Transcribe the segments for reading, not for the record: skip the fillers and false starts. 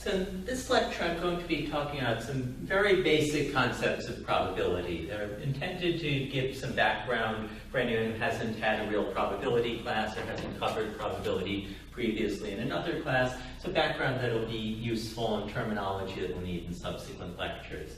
So in this lecture, I'm going to be talking about some very basic concepts of probability. They're intended to give some background for anyone who hasn't had a real probability class or hasn't covered probability previously in another class. So background that will be useful and terminology that we'll need in subsequent lectures.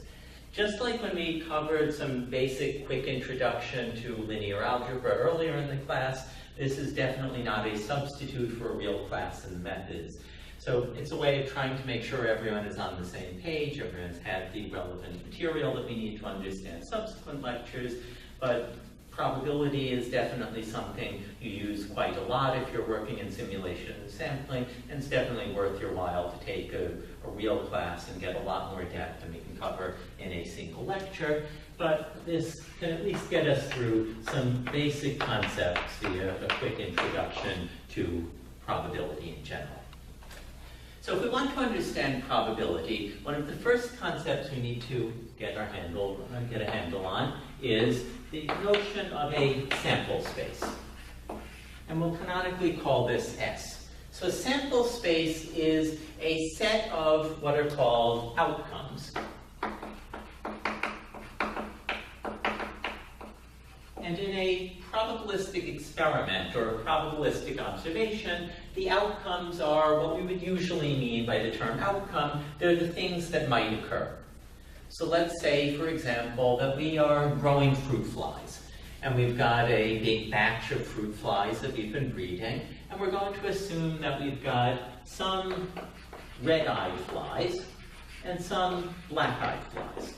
Just like when we covered some basic quick introduction to linear algebra earlier in the class, this is definitely not a substitute for a real class in methods. So it's a way of trying to make sure everyone is on the same page, everyone's had the relevant material that we need to understand subsequent lectures, but probability is definitely something you use quite a lot if you're working in simulation and sampling, and it's definitely worth your while to take a real class and get a lot more depth than we can cover in a single lecture. But this can at least get us through some basic concepts via a quick introduction to probability in general. So if we want to understand probability, one of the first concepts we need to get a handle on is the notion of a sample space. And we'll canonically call this S. So a sample space is a set of what are called outcomes. And in a probabilistic experiment or a probabilistic observation, the outcomes are what we would usually mean by the term outcome. They're the things that might occur. So let's say, for example, that we are growing fruit flies. And we've got a big batch of fruit flies that we've been breeding. And we're going to assume that we've got some red-eyed flies and some black-eyed flies.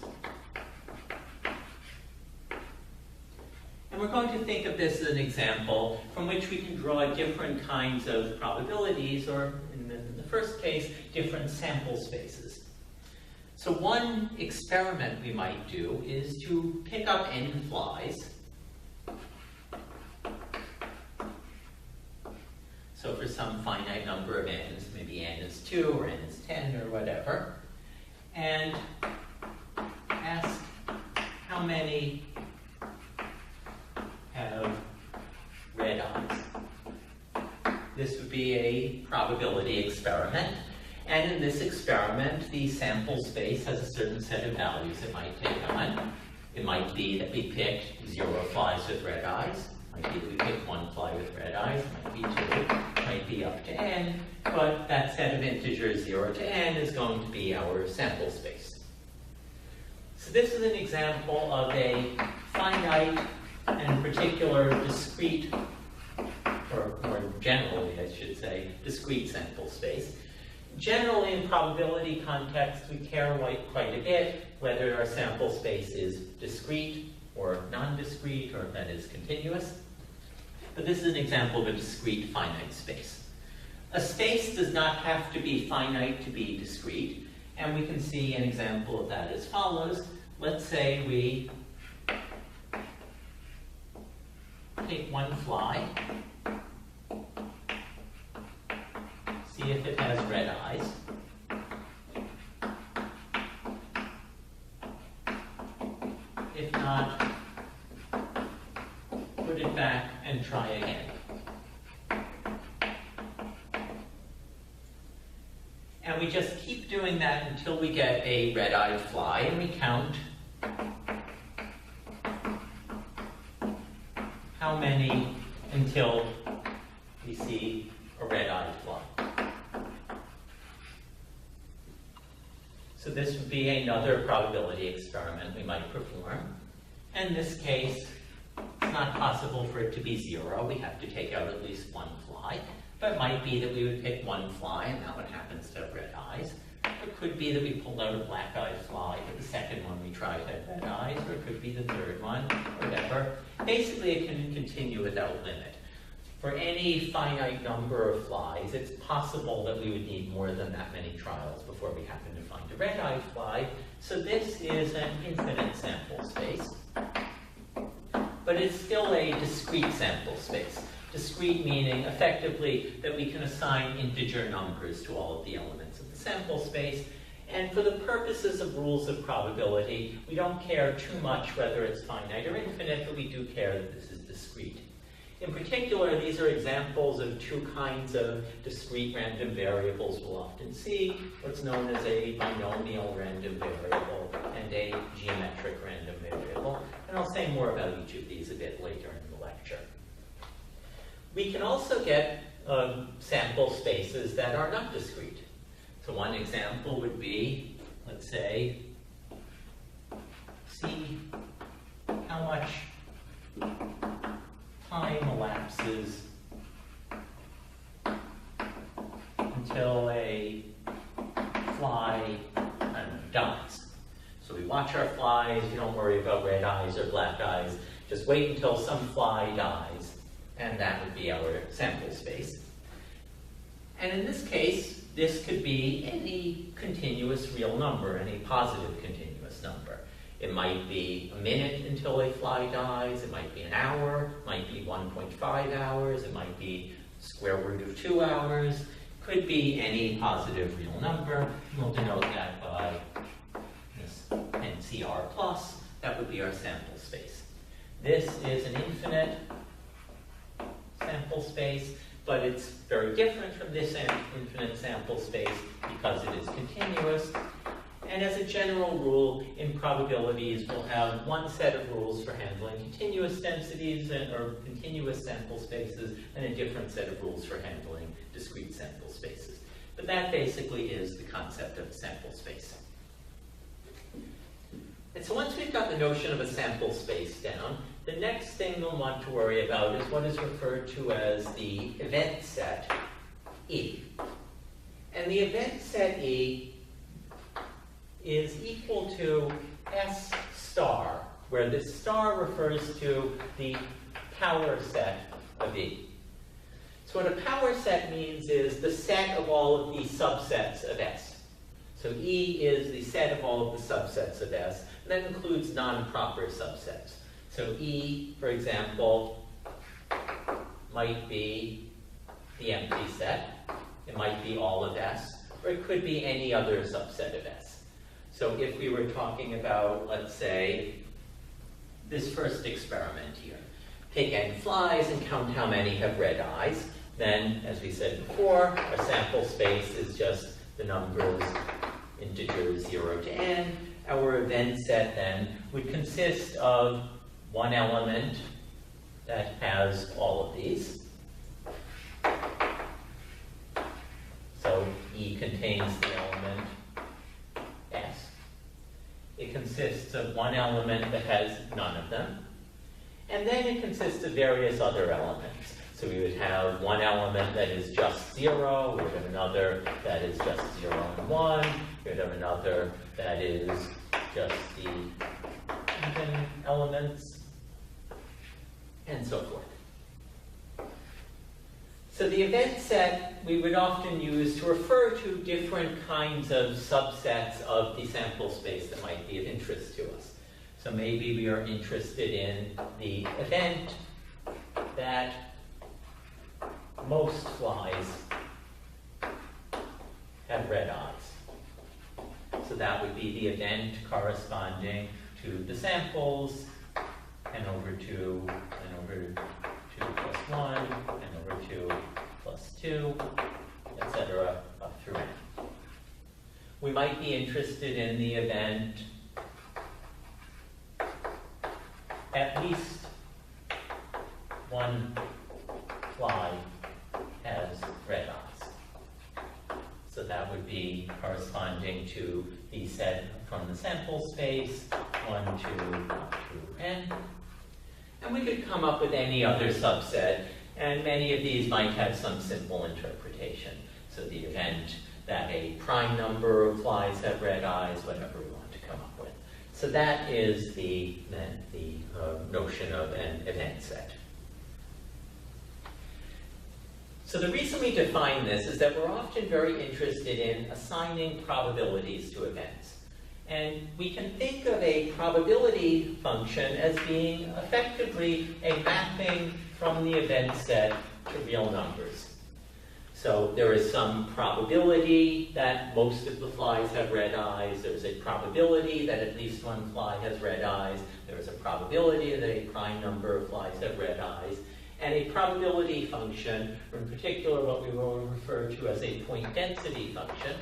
And we're going to think of this as an example from which we can draw different kinds of probabilities, or in the first case, different sample spaces. So one experiment we might do is to pick up n flies. So for some finite number of n's, maybe n is 2 or n is 10 or whatever, and ask how many have red eyes. This would be a probability experiment. And in this experiment, the sample space has a certain set of values it might take on. It might be that we picked 0 flies with red eyes. It might be that we picked 1 fly with red eyes. It might be 2. It might be up to n. But that set of integers 0 to n is going to be our sample space. So this is an example of a finite and particular discrete, or more generally, I should say, discrete sample space. Generally, in probability context, we care quite a bit whether our sample space is discrete or non-discrete, or that is continuous. But this is an example of a discrete finite space. A space does not have to be finite to be discrete, and we can see an example of that as follows. Let's say we take 1 fly, see if it has red eyes. If not, put it back and try again. And we just keep doing that until we get a red-eyed fly, and we count how many until we see a red-eyed fly. So this would be another probability experiment we might perform. In this case, it's not possible for it to be 0. We have to take out at least 1 fly. But it might be that we would pick 1 fly, and that one happens to have red eyes. It could be that we pulled out a black-eyed fly, but the second one we tried had red eyes, or it could be the third one, whatever. Basically, it can continue without limit. For any finite number of flies, it's possible that we would need more than that many trials before we happen to find a red-eyed fly. So this is an infinite sample space, but it's still a discrete sample space. Discrete meaning, effectively, that we can assign integer numbers to all of the elements of the sample space. And for the purposes of rules of probability, we don't care too much whether it's finite or infinite, but we do care that this is discrete. In particular, these are examples of two kinds of discrete random variables we'll often see, what's known as a binomial random variable and a geometric random variable. And I'll say more about each of these a bit later in the lecture. We can also get sample spaces that are not discrete. So one example would be, let's say, see how much time elapses until a fly dies. So we watch our flies, we don't worry about red eyes or black eyes, just wait until some fly dies, and that would be our sample space. And in this case, this could be any continuous real number, any positive continuous number. It might be a minute until a fly dies, it might be an hour, it might be 1.5 hours, it might be square root of 2 hours, could be any positive real number. We'll denote that by this NCR plus, that would be our sample space. This is an infinite sample space, but it's very different from this infinite sample space because it is continuous. And as a general rule, in probabilities, we'll have one set of rules for handling continuous densities or continuous sample spaces, and a different set of rules for handling discrete sample spaces. But that basically is the concept of a sample space. And so once we've got the notion of a sample space down, the next thing we'll want to worry about is what is referred to as the event set E. And the event set E is equal to S star, where the star refers to the power set of E. So what a power set means is the set of all of the subsets of S. So E is the set of all of the subsets of S, and that includes non-proper subsets. So E, for example, might be the empty set, it might be all of S, or it could be any other subset of S. So if we were talking about, let's say, this first experiment here, take n flies and count how many have red eyes, then, as we said before, our sample space is just the numbers, integers 0 to n. Our event set then would consist of one element that has all of these. So E contains the element S. It consists of one element that has none of them. And then it consists of various other elements. So we would have one element that is just 0, we would have another that is just 0 and 1, we would have another that is just the even elements, and so forth. So the event set we would often use to refer to different kinds of subsets of the sample space that might be of interest to us. So maybe we are interested in the event that most flies have red eyes. So that would be the event corresponding to the samples, and over 2, and over 2 plus 1, and over 2 plus 2, etc., up through n. We might be interested in the event at least one fly has red eyes. So that would be corresponding to the set from the sample space, 1, 2, up through n. And we could come up with any other subset, and many of these might have some simple interpretation. So the event that a prime number of flies have red eyes, whatever we want to come up with. So that is the notion of an event set. So the reason we define this is that we're often very interested in assigning probabilities to events. And we can think of a probability function as being effectively a mapping from the event set to real numbers. So there is some probability that most of the flies have red eyes. There's a probability that at least one fly has red eyes. There is a probability that a prime number of flies have red eyes. And a probability function, or in particular what we will refer to as a point density function,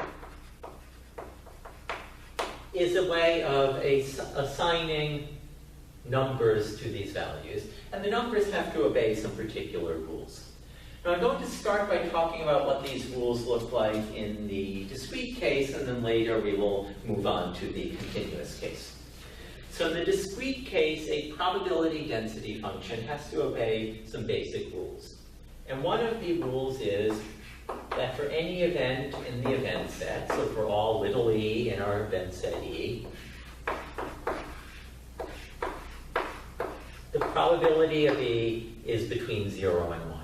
is a way of assigning numbers to these values. And the numbers have to obey some particular rules. Now I'm going to start by talking about what these rules look like in the discrete case, and then later we will move on to the continuous case. So in the discrete case, a probability density function has to obey some basic rules. And one of the rules is that for any event in the event set, so for all little e in our event set E, the probability of E is between 0 and 1.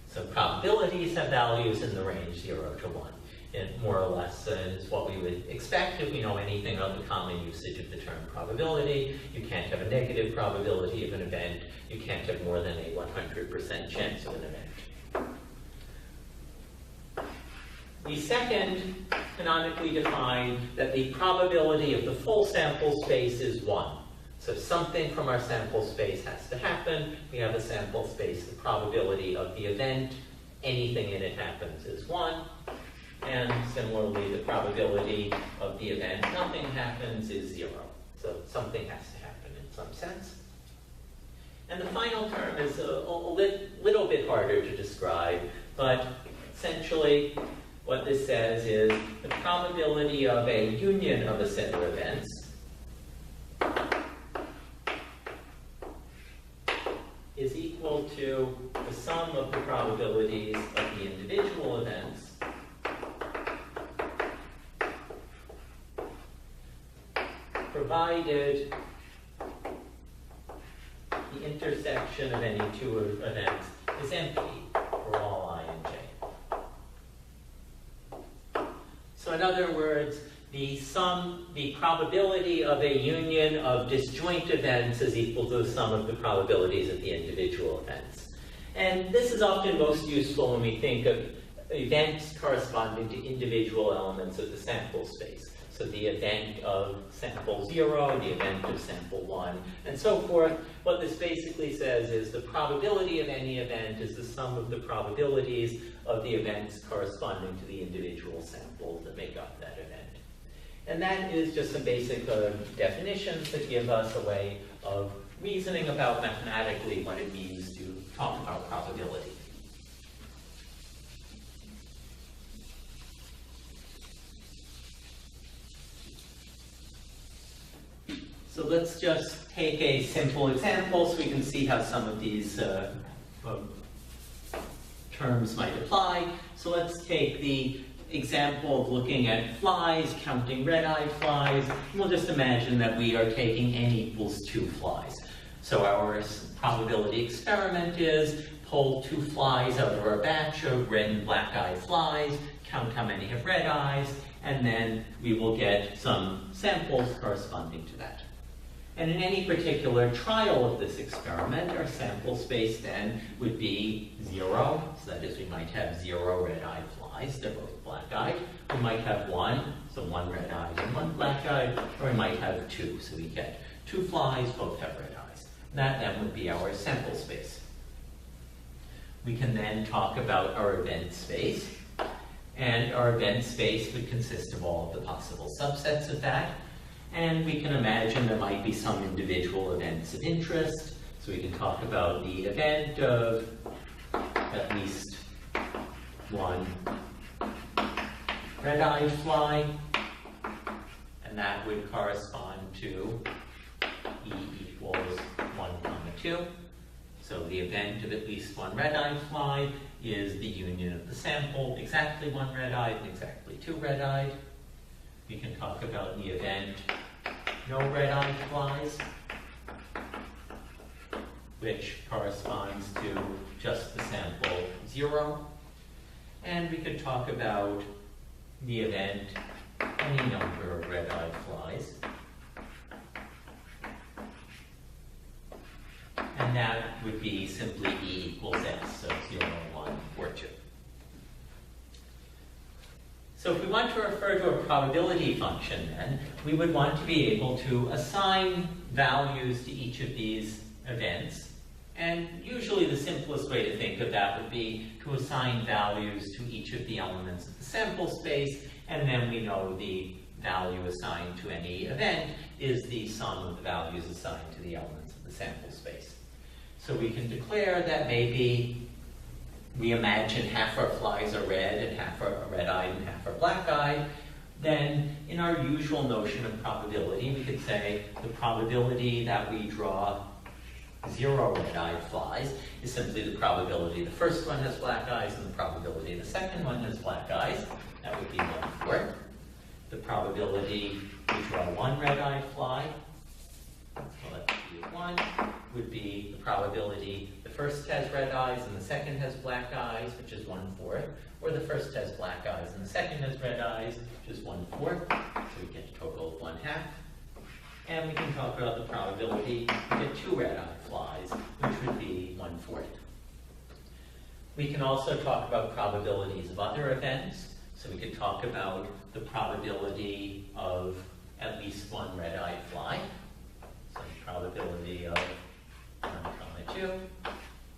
So probabilities have values in the range 0 to 1. And more or less is what we would expect if we know anything of the common usage of the term probability. You can't have a negative probability of an event. You can't have more than a 100% chance of an event. We second canonically define that the probability of the full sample space is 1. So something from our sample space has to happen. We have a sample space. The probability of the event, anything in it happens, is 1. And similarly, the probability of the event, nothing happens, is 0. So something has to happen in some sense. And the final term is a little bit harder to describe, but essentially what this says is the probability of a union of a set of events is equal to the sum of the probabilities of the individual events provided the intersection of any two events is empty for all I and j. So in other words, the probability of a union of disjoint events is equal to the sum of the probabilities of the individual events. And this is often most useful when we think of events corresponding to individual elements of the sample space. So the event of sample 0, the event of sample 1, and so forth. What this basically says is the probability of any event is the sum of the probabilities of the events corresponding to the individual samples that make up that event. And that is just some basic definitions that give us a way of reasoning about mathematically what it means to talk about probability. So let's just take a simple example so we can see how some of these terms might apply. So let's take the example of looking at flies, counting red-eyed flies. We'll just imagine that we are taking n equals 2 flies. So our probability experiment is pull 2 flies out of our batch of red and black-eyed flies, count how many have red eyes, and then we will get some samples corresponding to that. And in any particular trial of this experiment, our sample space then would be 0. So that is, we might have 0 red-eyed flies. They're both black-eyed. We might have 1, so 1 red-eyed and 1 black-eyed. Or we might have 2, so we get 2 flies, both have red eyes. That then would be our sample space. We can then talk about our event space. And our event space would consist of all of the possible subsets of that. And we can imagine there might be some individual events of interest. So we can talk about the event of at least 1 red-eyed fly. And that would correspond to E equals 1, 2. So the event of at least 1 red-eyed fly is the union of the sample, exactly 1 red-eyed and exactly 2 red-eyed. We can talk about the event no red-eyed flies, which corresponds to just the sample 0. And we could talk about the event any number of red-eyed flies. And that would be simply E equals S, so 0, 1, or 2. So if we want to refer to a probability function then, we would want to be able to assign values to each of these events And usually the simplest way to think of that would be to assign values to each of the elements of the sample space, and then we know the value assigned to any event is the sum of the values assigned to the elements of the sample space. So we can declare that maybe we imagine half our flies are red and half are red-eyed and half are black-eyed. Then in our usual notion of probability, we could say the probability that we draw 0 red-eyed flies is simply the probability the first one has black eyes and the probability the second one has black eyes. That would be 1/4. The probability we draw 1 red-eyed fly, let's call that P1, would be the probability the first has red eyes and the second has black eyes, which is 1/4, or the first has black eyes and the second has red eyes, which is 1/4, so we get a total of 1/2. And we can talk about the probability to get 2 red-eyed flies, which would be 1/4. We can also talk about probabilities of other events. So we could talk about the probability of at least 1 red-eyed fly. So the probability of 1, 2.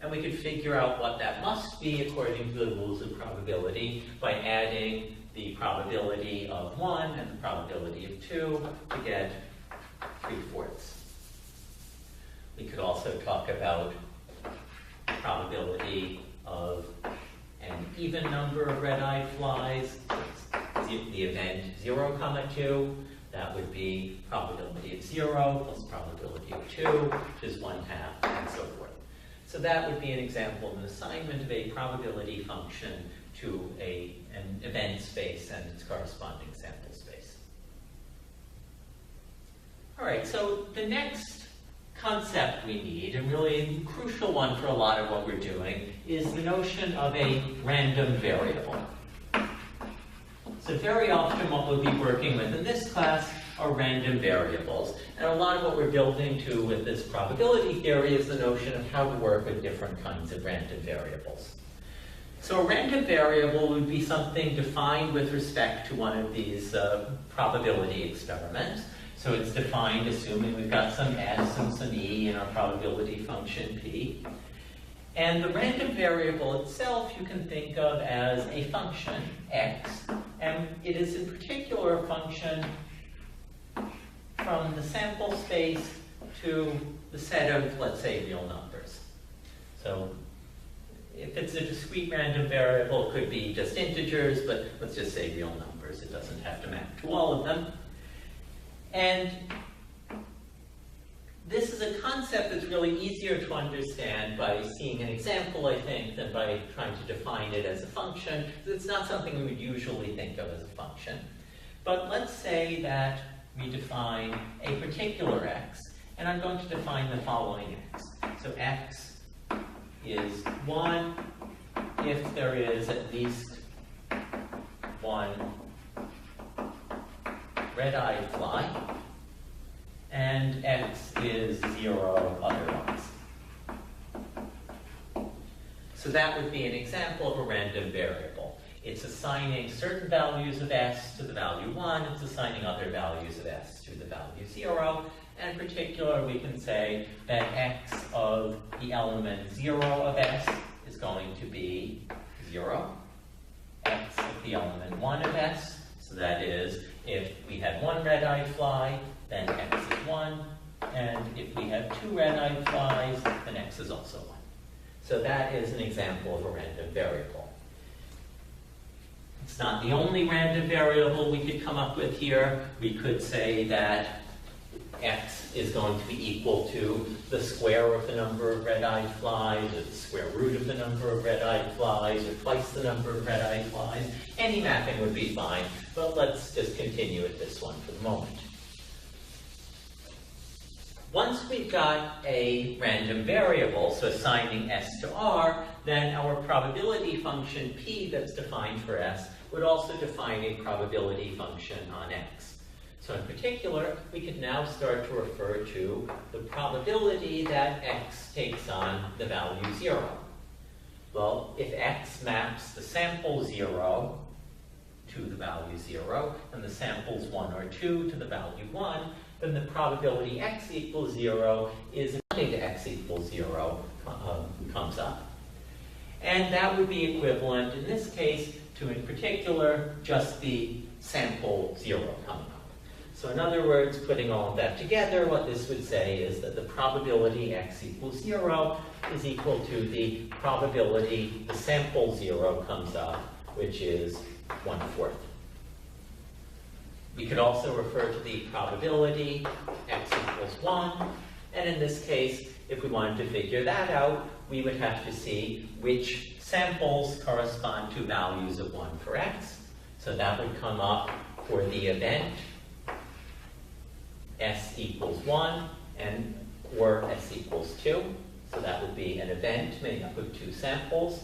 And we could figure out what that must be according to the rules of probability by adding the probability of 1 and the probability of 2 to get 3/4. We could also talk about probability of an even number of red-eyed flies, the event 0, 2, that would be probability of 0 plus probability of 2, which is 1/2, and so forth. So that would be an example of an assignment of a probability function to an event space and its corresponding sample space. All right, so the next concept we need, and really a crucial one for a lot of what we're doing, is the notion of a random variable. So very often what we'll be working with in this class are random variables. And a lot of what we're building to with this probability theory is the notion of how to work with different kinds of random variables. So a random variable would be something defined with respect to one of these probability experiments. So it's defined assuming we've got some S and some E in our probability function P. And the random variable itself you can think of as a function, x, and it is in particular a function from the sample space to the set of, let's say, real numbers. So if it's a discrete random variable, it could be just integers, but let's just say real numbers. It doesn't have to map to all of them. And this is a concept that's really easier to understand by seeing an example, I think, than by trying to define it as a function. It's not something we would usually think of as a function. But let's say that we define a particular x, and I'm going to define the following x. So x is 1 if there is at least 1 red-eyed fly, and x is 0 otherwise. So that would be an example of a random variable. It's assigning certain values of s to the value 1, it's assigning other values of s to the value 0, and in particular we can say that x of the element 0 of s is going to be 0, x of the element 1 of s, so that is, if we had 1 red-eyed fly, then x is 1, and if we have 2 red-eyed flies, then x is also 1. So that is an example of a random variable. It's not the only random variable we could come up with here. We could say that x is going to be equal to the square of the number of red-eyed flies, or the square root of the number of red-eyed flies, or twice the number of red-eyed flies. Any mapping would be fine, but let's just continue with this one for the moment. Once we've got a random variable, so assigning s to r, then our probability function p that's defined for s would also define a probability function on x. So in particular, we could now start to refer to the probability that x takes on the value 0. Well, if x maps the sample 0 to the value 0, and the samples 1 or 2 to the value 1, then the probability x equals 0 is wanting to x equals 0 comes up. And that would be equivalent, in this case, to, in particular, just the sample 0 coming up. So in other words, putting all of that together, what this would say is that the probability x equals 0 is equal to the probability the sample 0 comes up, which is 1/4. We could also refer to the probability x equals 1, and in this case, if we wanted to figure that out, we would have to see which samples correspond to values of 1 for x. So that would come up for the event s equals 1 or s equals 2. So that would be an event made up of 2 samples.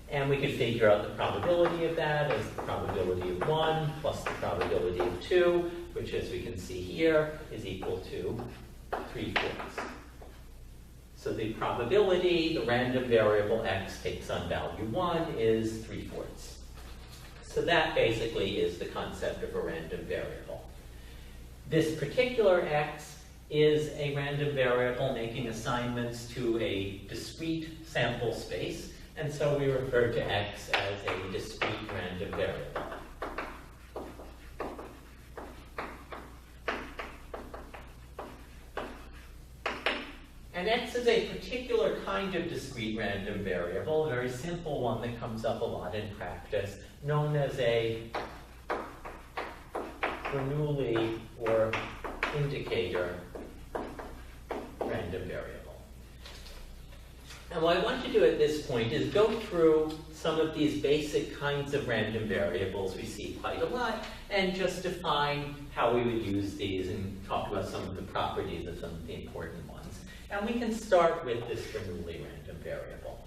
And we could figure out the probability of that as the probability of 1 plus the probability of 2, which, as we can see here, is equal to 3/4. So the probability the random variable x takes on value 1 is 3/4. So that basically is the concept of a random variable. This particular x is a random variable making assignments to a discrete sample space, and so we refer to x as a discrete random variable. And x is a particular kind of discrete random variable, a very simple one that comes up a lot in practice, known as a Bernoulli or indicator random variable. And what I want to do at this point is go through some of these basic kinds of random variables we see quite a lot, and just define how we would use these and talk about some of the properties of some of the important ones. And we can start with this Bernoulli random variable.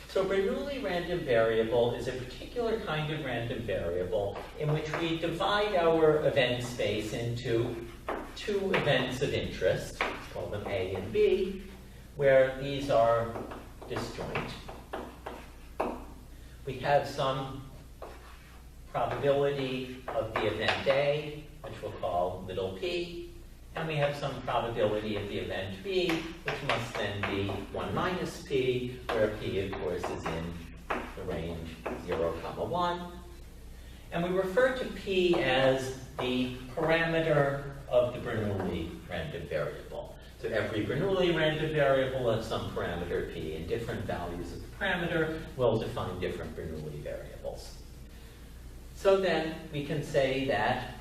So Bernoulli random variable is a particular kind of random variable in which we divide our event space into 2 events of interest, let's call them A and B, where these are disjoint. We have some probability of the event A, which we'll call little p, and we have some probability of the event B, which must then be 1 minus p, where p, of course, is in the range 0, 1. And we refer to p as the parameter of the Bernoulli random variable. So every Bernoulli random variable has some parameter p, and different values of the parameter will define different Bernoulli variables. So then we can say that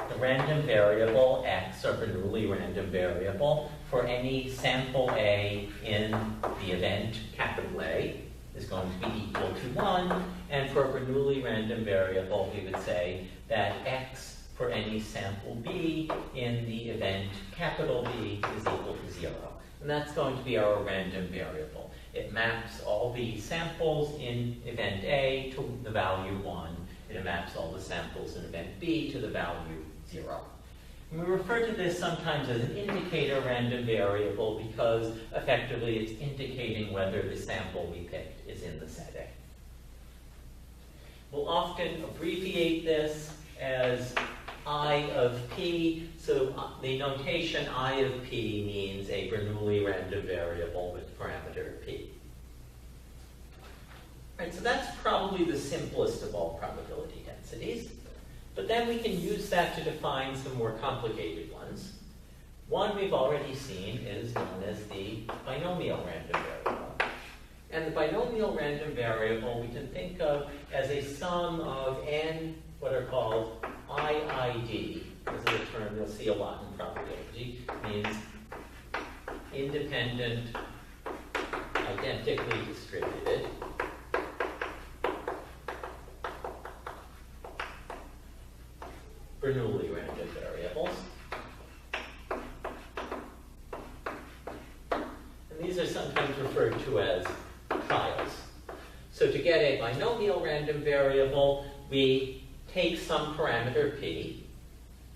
the random variable x, or Bernoulli random variable, for any sample A in the event capital A is going to be equal to 1, and for a Bernoulli random variable, we would say that x for any sample B in the event capital B is equal to 0. And that's going to be our random variable. It maps all the samples in event A to the value 1, and it maps all the samples in event B to the value 0. And we refer to this sometimes as an indicator random variable because effectively it's indicating whether the sample we picked is in the set A. We'll often abbreviate this as I of p, so the notation I of p means a Bernoulli random variable with parameter p. Right, so that's probably the simplest of all probability densities. But then we can use that to define some more complicated ones. One we've already seen is known as the binomial random variable. And the binomial random variable we can think of as a sum of n what are called IID. This is a term you'll see a lot in probability. It means independent, identically distributed. Bernoulli random variables. And these are sometimes referred to as trials. So to get a binomial random variable, we take some parameter p.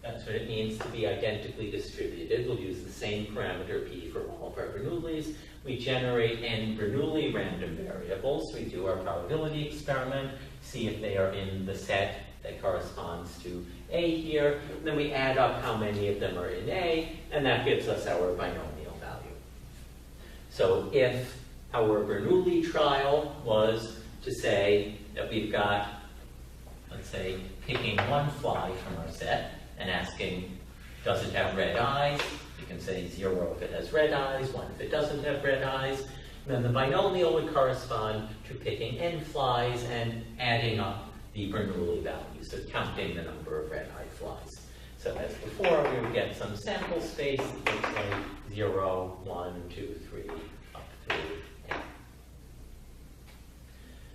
That's what it means to be identically distributed. We'll use the same parameter p for all of our Bernoullis. We generate n Bernoulli random variables. We do our probability experiment, see if they are in the set that corresponds to A here. And then we add up how many of them are in A, and that gives us our binomial value. So if our Bernoulli trial was to say that we've got, let's say, picking one fly from our set and asking, does it have red eyes? You can say 0 if it has red eyes, 1 if it doesn't have red eyes. And then the binomial would correspond to picking n flies and adding up the Bernoulli value, so counting the number of red-eyed flies. So as before, we would get some sample space that looks like 0, 1, 2, 3, up through n.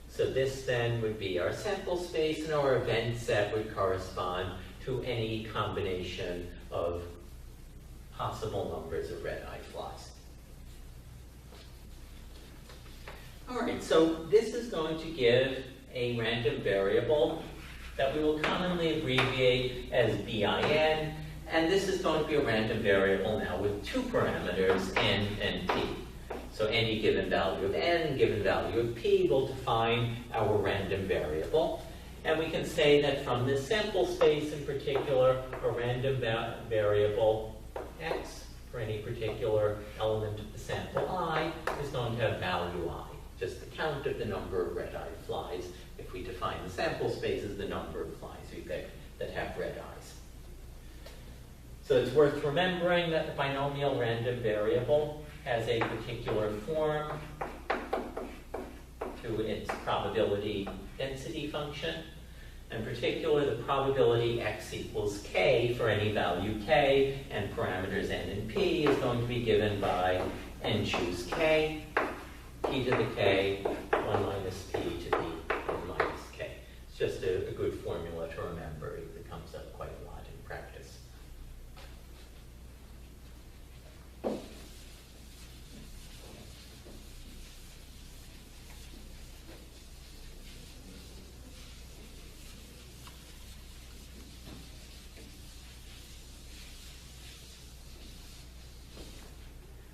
So this then would be our sample space, and our event set would correspond to any combination of possible numbers of red-eyed flies. All right, so this is going to give a random variable that we will commonly abbreviate as BIN, and this is going to be a random variable now with two parameters, n and p. So any given value of n, given value of p, will define our random variable. And we can say that from this sample space in particular, a random variable x for any particular element of the sample I is going to have value I, just the count of the number of red-eyed flies, if we define the sample space as the number of flies we pick that have red eyes. So it's worth remembering that the binomial random variable has a particular form to its probability density function. In particular, the probability x equals k for any value k, and parameters n and p is going to be given by n choose k, p to the k, 1 minus p to the n minus k. It's just a good formula to remember. It comes up quite a lot in practice.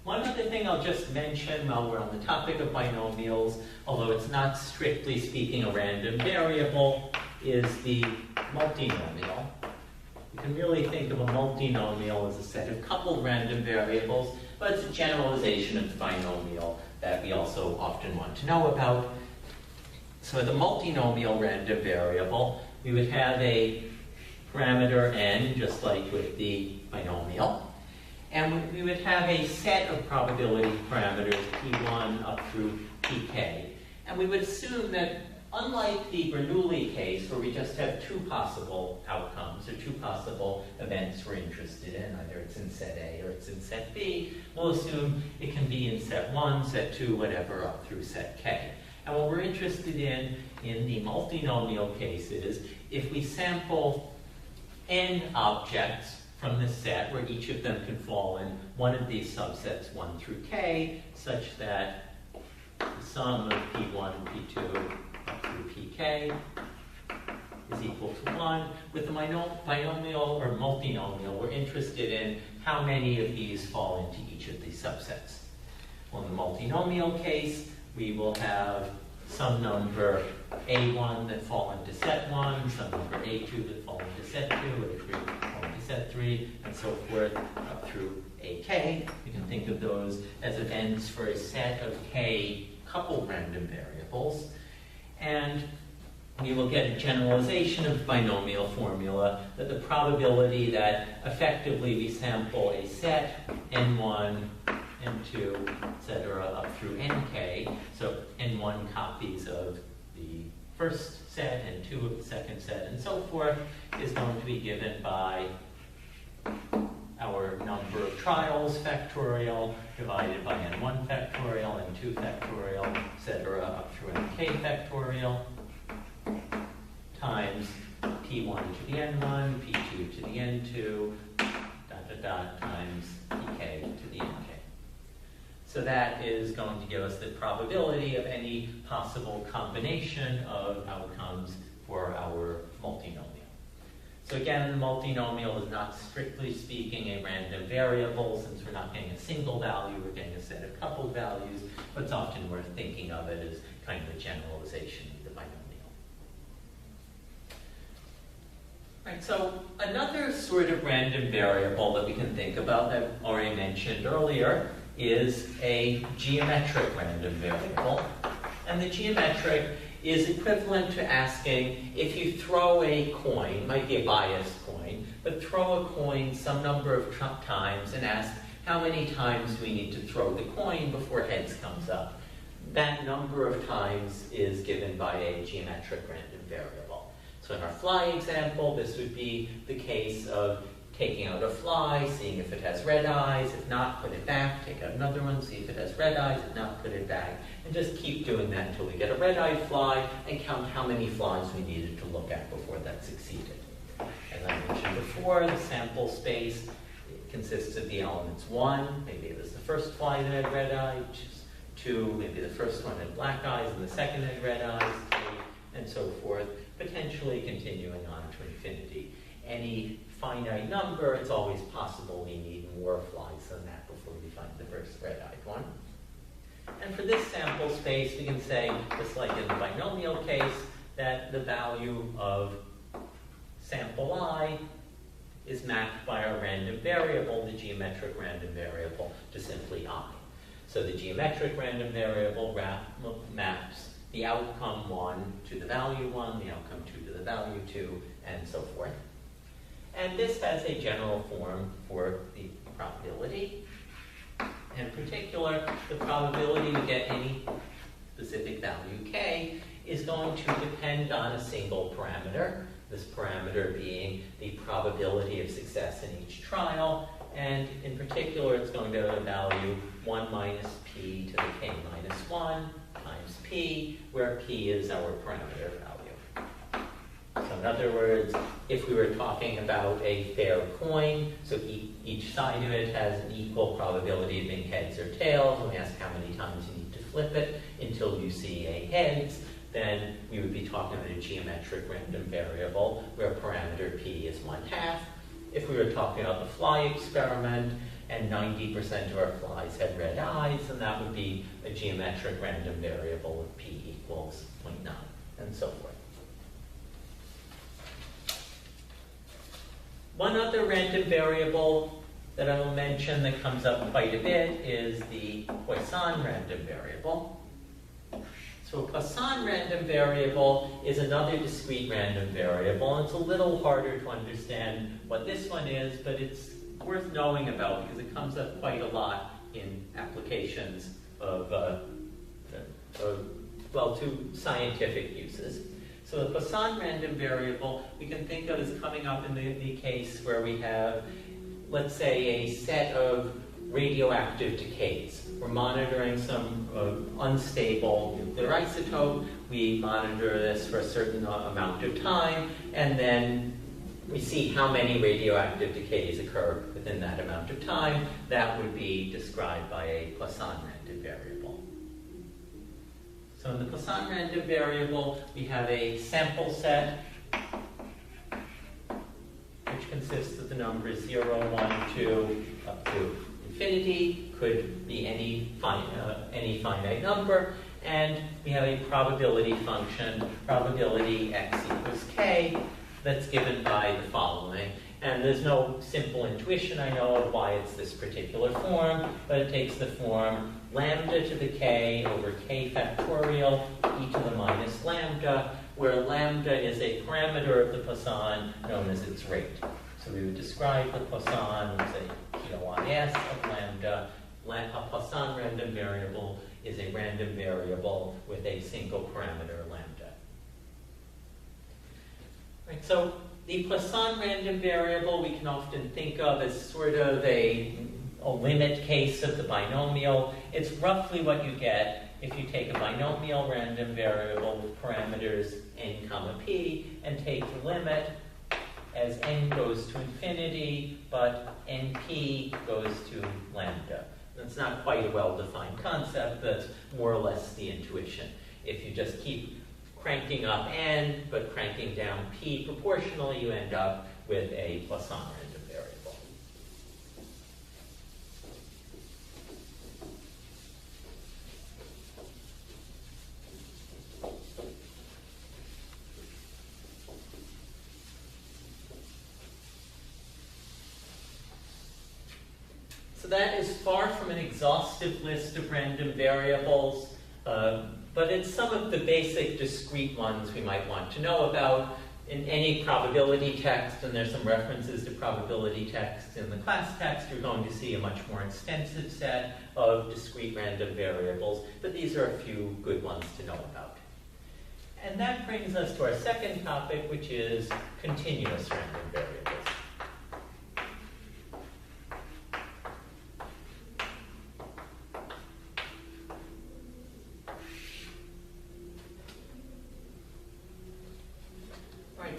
One other thing I'll just mention while we're on the topic of binomials, although it's not strictly speaking a random variable, is the multinomial. You can really think of a multinomial as a set of coupled random variables, but it's a generalization of the binomial that we also often want to know about. So the multinomial random variable, we would have a parameter n, just like with the binomial. And we would have a set of probability parameters, p1 up through pk. And we would assume that, unlike the Bernoulli case, where we just have two possible outcomes, or two possible events we're interested in, either it's in set A or it's in set B, we'll assume it can be in set 1, set 2, whatever, up through set k. And what we're interested in the multinomial case is, if we sample n objects from this set, where each of them can fall in one of these subsets 1 through k, such that the sum of p1 and p2 up through pk is equal to 1. With the binomial or multinomial, we're interested in how many of these fall into each of these subsets. Well, in the multinomial case, we will have some number a1 that fall into set 1, some number a2 that fall into set 2, a3 that fall into set 3, and so forth up through ak. You can think of those as events for a set of k coupled random variables. And we will get a generalization of the binomial formula that the probability that effectively we sample a set n1, n2, etc., up through nk, so n1 copies of the first set, and 2 of the second set, and so forth, is going to be given by our number of trials factorial divided by n1 factorial, n2 factorial, etc., up through nk factorial, times p1 to the n1, p2 to the n2, times pk to the nk. So that is going to give us the probability of any possible combination of outcomes for our multinomial. So again, the multinomial is not strictly speaking a random variable, since we're not getting a single value, we're getting a set of coupled values, but it's often worth thinking of it as kind of a generalization of the binomial. Right, so another sort of random variable that we can think about that I already mentioned earlier is a geometric random variable. And the geometric is equivalent to asking if you throw a coin, might be a biased coin, but throw a coin some number of times and ask how many times we need to throw the coin before heads comes up. That number of times is given by a geometric random variable. So in our fly example, this would be the case of taking out a fly, seeing if it has red eyes. If not, put it back. Take out another one, see if it has red eyes. If not, put it back. And just keep doing that until we get a red-eyed fly and count how many flies we needed to look at before that succeeded. As I mentioned before, the sample space consists of the elements 1, maybe it was the first fly that had red eyes, 2, maybe the first one had black eyes and the second had red eyes, 3, and so forth, potentially continuing on to infinity. Any finite number, it's always possible we need more flies than that before we find the first red-eyed one. And for this sample space, we can say, just like in the binomial case, that the value of sample I is mapped by our random variable, the geometric random variable, to simply I. So the geometric random variable maps the outcome 1 to the value 1, the outcome 2 to the value 2, and so forth. And this has a general form for the probability. In particular, the probability to get any specific value k is going to depend on a single parameter, this parameter being the probability of success in each trial, and in particular, it's going to value 1 minus p to the k minus 1 times p, where p is our parameter value. So in other words, if we were talking about a fair coin, so each side of it has an equal probability of being heads or tails, and we ask how many times you need to flip it until you see a heads, then we would be talking about a geometric random variable where parameter p is 1/2. If we were talking about the fly experiment and 90% of our flies had red eyes, then that would be a geometric random variable with p equals 0.9, and so forth. One other random variable that I will mention that comes up quite a bit is the Poisson random variable. So a Poisson random variable is another discrete random variable, and it's a little harder to understand what this one is, but it's worth knowing about because it comes up quite a lot in applications of, to scientific uses. So the Poisson random variable we can think of as coming up in the case where we have, let's say, a set of radioactive decays. We're monitoring some unstable nuclear isotope. We monitor this for a certain amount of time, and then we see how many radioactive decays occur within that amount of time. That would be described by a Poisson random variable. So in the Poisson random variable, we have a sample set which consists of the numbers 0, 1, 2, up to infinity, could be any finite number, and we have a probability function, probability x equals k, that's given by the following. And there's no simple intuition, I know, of why it's this particular form, but it takes the form lambda to the k over k factorial e to the minus lambda, where lambda is a parameter of the Poisson known as its rate. So we would describe the Poisson as a QIS of lambda. A Poisson random variable is a random variable with a single parameter lambda. Right, so the Poisson random variable we can often think of as sort of a limit case of the binomial. It's roughly what you get if you take a binomial random variable with parameters n comma p and take the limit as n goes to infinity, but np goes to lambda. That's not quite a well-defined concept, that's more or less the intuition. If you just keep cranking up n, but cranking down p proportionally, you end up with a Poisson random variable. that is far from an exhaustive list of random variables, but it's some of the basic discrete ones we might want to know about. In any probability text, and there's some references to probability text in the class text, you're going to see a much more extensive set of discrete random variables, but these are a few good ones to know about. And that brings us to our second topic, which is continuous random variables.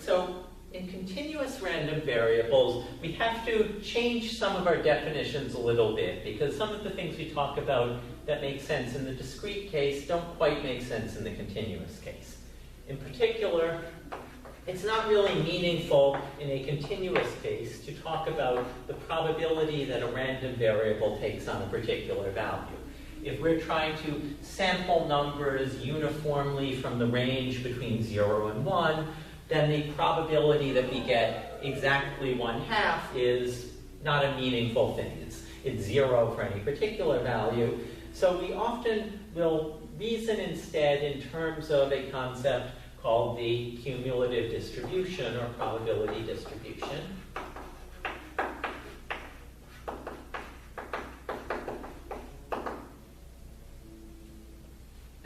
So in continuous random variables, we have to change some of our definitions a little bit, because some of the things we talk about that make sense in the discrete case don't quite make sense in the continuous case. In particular, it's not really meaningful in a continuous case to talk about the probability that a random variable takes on a particular value. If we're trying to sample numbers uniformly from the range between 0 and 1, then the probability that we get exactly 1/2 is not a meaningful thing. It's 0 for any particular value. So we often will reason instead in terms of a concept called the cumulative distribution or probability distribution.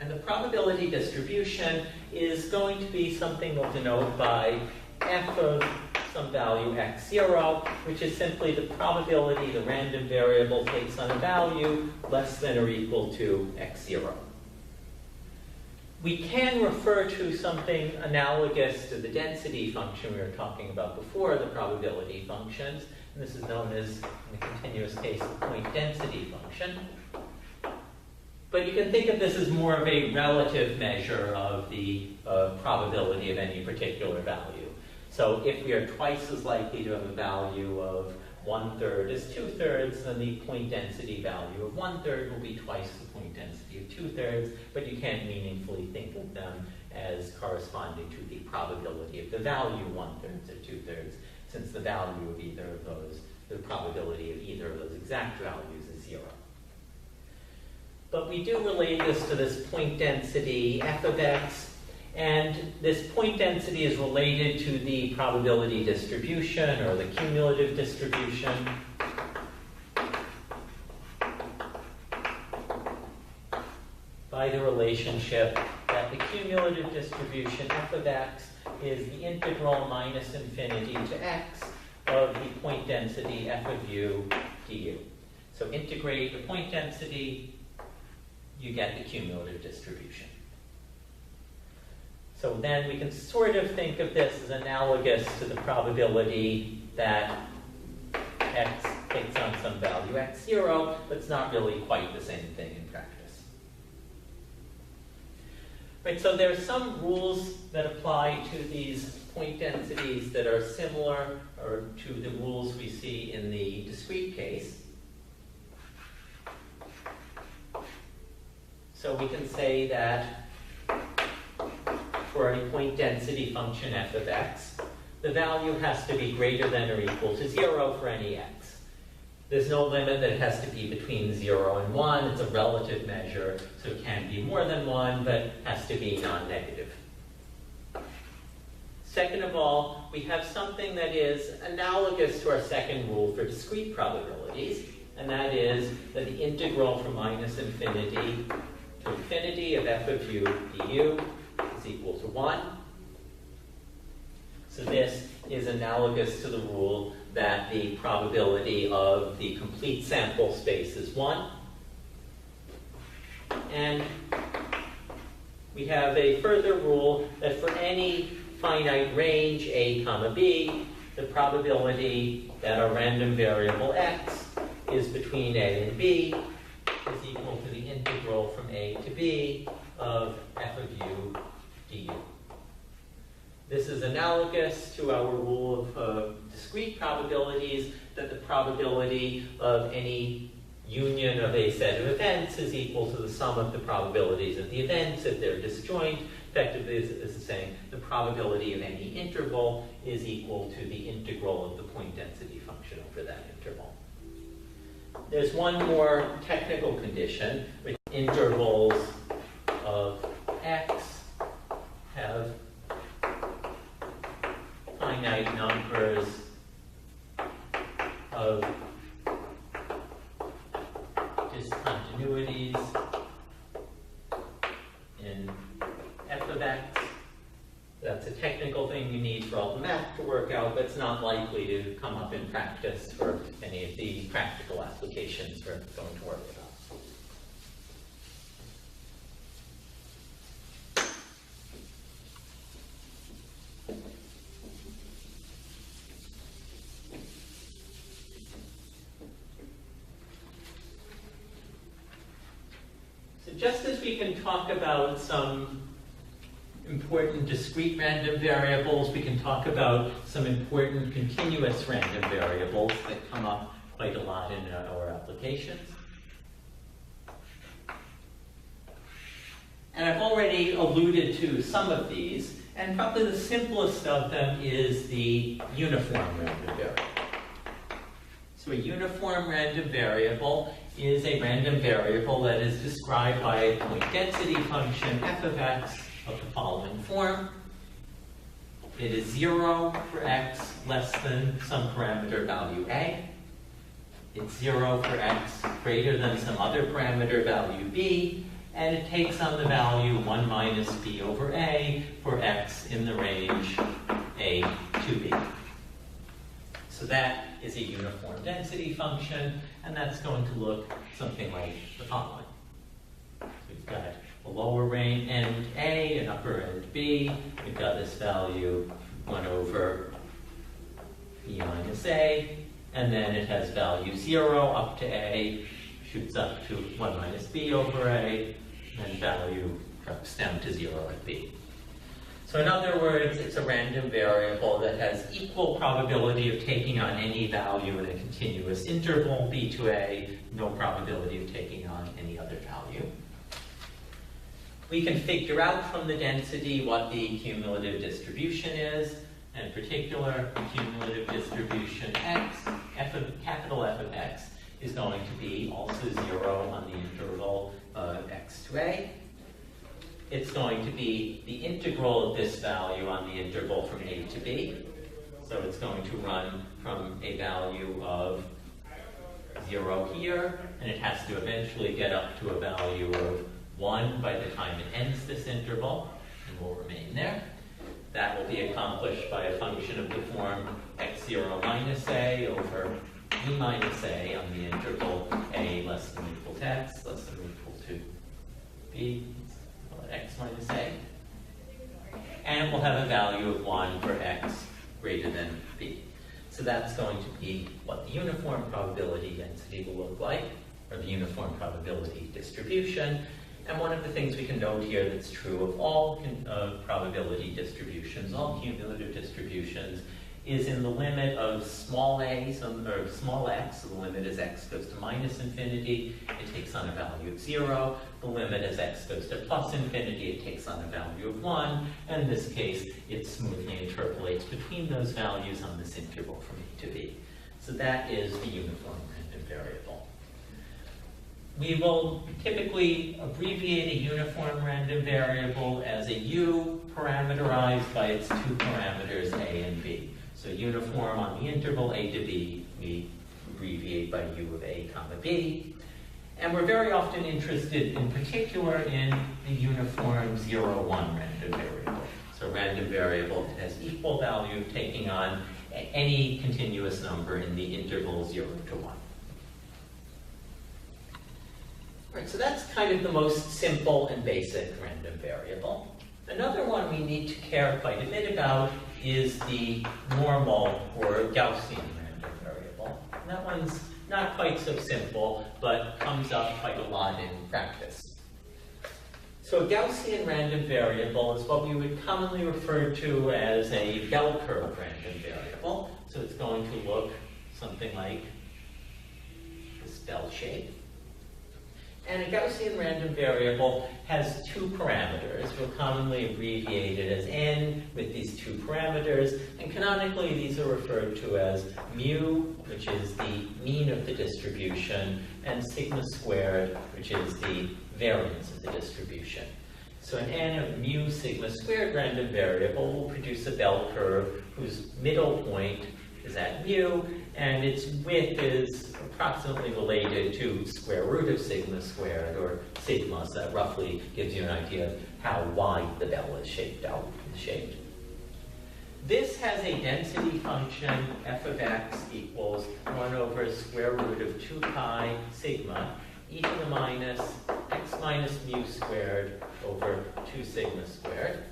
And the probability distribution is going to be something we'll denote by f of some value x0, which is simply the probability the random variable takes on a value less than or equal to x0. We can refer to something analogous to the density function we were talking about before, the probability functions, and this is known as, in the continuous case, the point density function. But you can think of this as more of a relative measure of the probability of any particular value. So if we are twice as likely to have a value of 1/3 as 2/3, then the point density value of 1/3 will be twice the point density of 2/3, but you can't meaningfully think of them as corresponding to the probability of the value 1/3 or 2/3, since the value of either of those, the probability of either of those exact values is 0. But we do relate this to this point density f of x, and this point density is related to the probability distribution or the cumulative distribution. By the relationship that the cumulative distribution f of x is the integral minus infinity to x of the point density f of u du. So integrate the point density, you get the cumulative distribution. So then we can sort of think of this as analogous to the probability that x takes on some value x0, but it's not really quite the same thing in practice. Right, so there are some rules that apply to these point densities that are similar or to the rules we see in the discrete case. So we can say that for a point density function f of x, the value has to be greater than or equal to 0 for any x. There's no limit that it has to be between 0 and 1. It's a relative measure, so it can be more than 1, but has to be non-negative. Second of all, we have something that is analogous to our second rule for discrete probabilities, and that is that the integral from minus infinity to infinity of f of u du is equal to 1. So this is analogous to the rule that the probability of the complete sample space is 1. And we have a further rule that for any finite range a comma b, the probability that a random variable x is between a and b is equal to the integral from a to b of f of u du. This is analogous to our rule of discrete probabilities, that the probability of any union of a set of events is equal to the sum of the probabilities of the events if they're disjoint. Effectively, this is saying the probability of any interval is equal to the integral of the point density function over that interval. there's one more technical condition, which intervals of x have finite numbers of discontinuities in f of x. That's a technical thing you need for all the math to work out, but it's not likely to come up in practice for any of the practical applications we're going to work with. Just as we can talk about some important discrete random variables, we can talk about some important continuous random variables that come up quite a lot in our applications. And I've already alluded to some of these, and probably the simplest of them is the uniform random variable. So a uniform random variable is a random variable that is described by a point density function f of x of the following form. It is 0 for x less than some parameter value a. It's 0 for x greater than some other parameter value b. And it takes on the value 1 minus b over a for x in the range a to b. So that is a uniform density function, and that's going to look something like the following. So we've got a lower range end a, an upper end b. We've got this value 1 over b minus a, and then it has value 0 up to a, shoots up to 1 minus b over a, and value drops down to 0 at b. So in other words, it's a random variable that has equal probability of taking on any value in a continuous interval, b to a, no probability of taking on any other value. We can figure out from the density what the cumulative distribution is. In particular, the cumulative distribution x, capital F of x, is going to be also 0 on the interval of x to a. It's going to be the integral of this value on the interval from a to b. So it's going to run from a value of 0 here, and it has to eventually get up to a value of 1 by the time it ends this interval, and will remain there. That will be accomplished by a function of the form x0 minus a over b minus a on the interval a less than or equal to x, less than or equal to b, x minus a. And it will have a value of 1 for x greater than b. So that's going to be what the uniform probability density will look like, or the uniform probability distribution. And one of the things we can note here that's true of all probability distributions, all cumulative distributions, is in the limit of small a, or small x, so the limit as x goes to minus infinity, it takes on a value of 0. The limit as x goes to plus infinity, it takes on a value of 1. And in this case, it smoothly interpolates between those values on this interval from a to b. So that is the uniform random variable. We will typically abbreviate a uniform random variable as a u parameterized by its two parameters a and b. So uniform on the interval a to b, we abbreviate by u of a comma b. And we're very often interested in particular in the uniform 0, 1 random variable. So a random variable that has equal value taking on any continuous number in the interval 0 to 1. All right, so that's kind of the most simple and basic random variable. Another one we need to care quite a bit about is the normal or Gaussian random variable. And that one's not quite so simple, but comes up quite a lot in practice. So a Gaussian random variable is what we would commonly refer to as a bell curve random variable. So it's going to look something like this bell shape. And a Gaussian random variable has two parameters. We'll commonly abbreviate it as n with these two parameters. And canonically, these are referred to as mu, which is the mean of the distribution, and sigma squared, which is the variance of the distribution. So an n of mu sigma squared random variable will produce a bell curve whose middle point is at mu, and its width is approximately related to square root of sigma squared, or sigma, so that roughly gives you an idea of how wide the bell is shaped. This has a density function, f of x equals 1 over square root of 2 pi sigma e to the minus x minus mu squared over 2 sigma squared.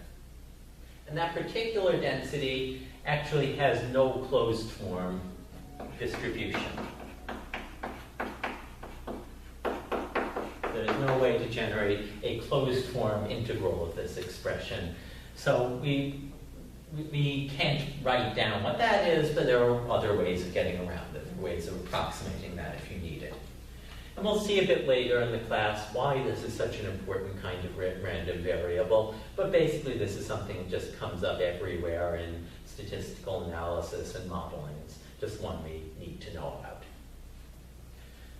And that particular density actually has no closed form distribution. There's no way to generate a closed form integral of this expression. So we can't write down what that is, but there are other ways of getting around it, ways of approximating that if you need it. And we'll see a bit later in the class why this is such an important kind of random variable. But basically, this is something that just comes up everywhere in statistical analysis and modeling. It's just one we need to know about.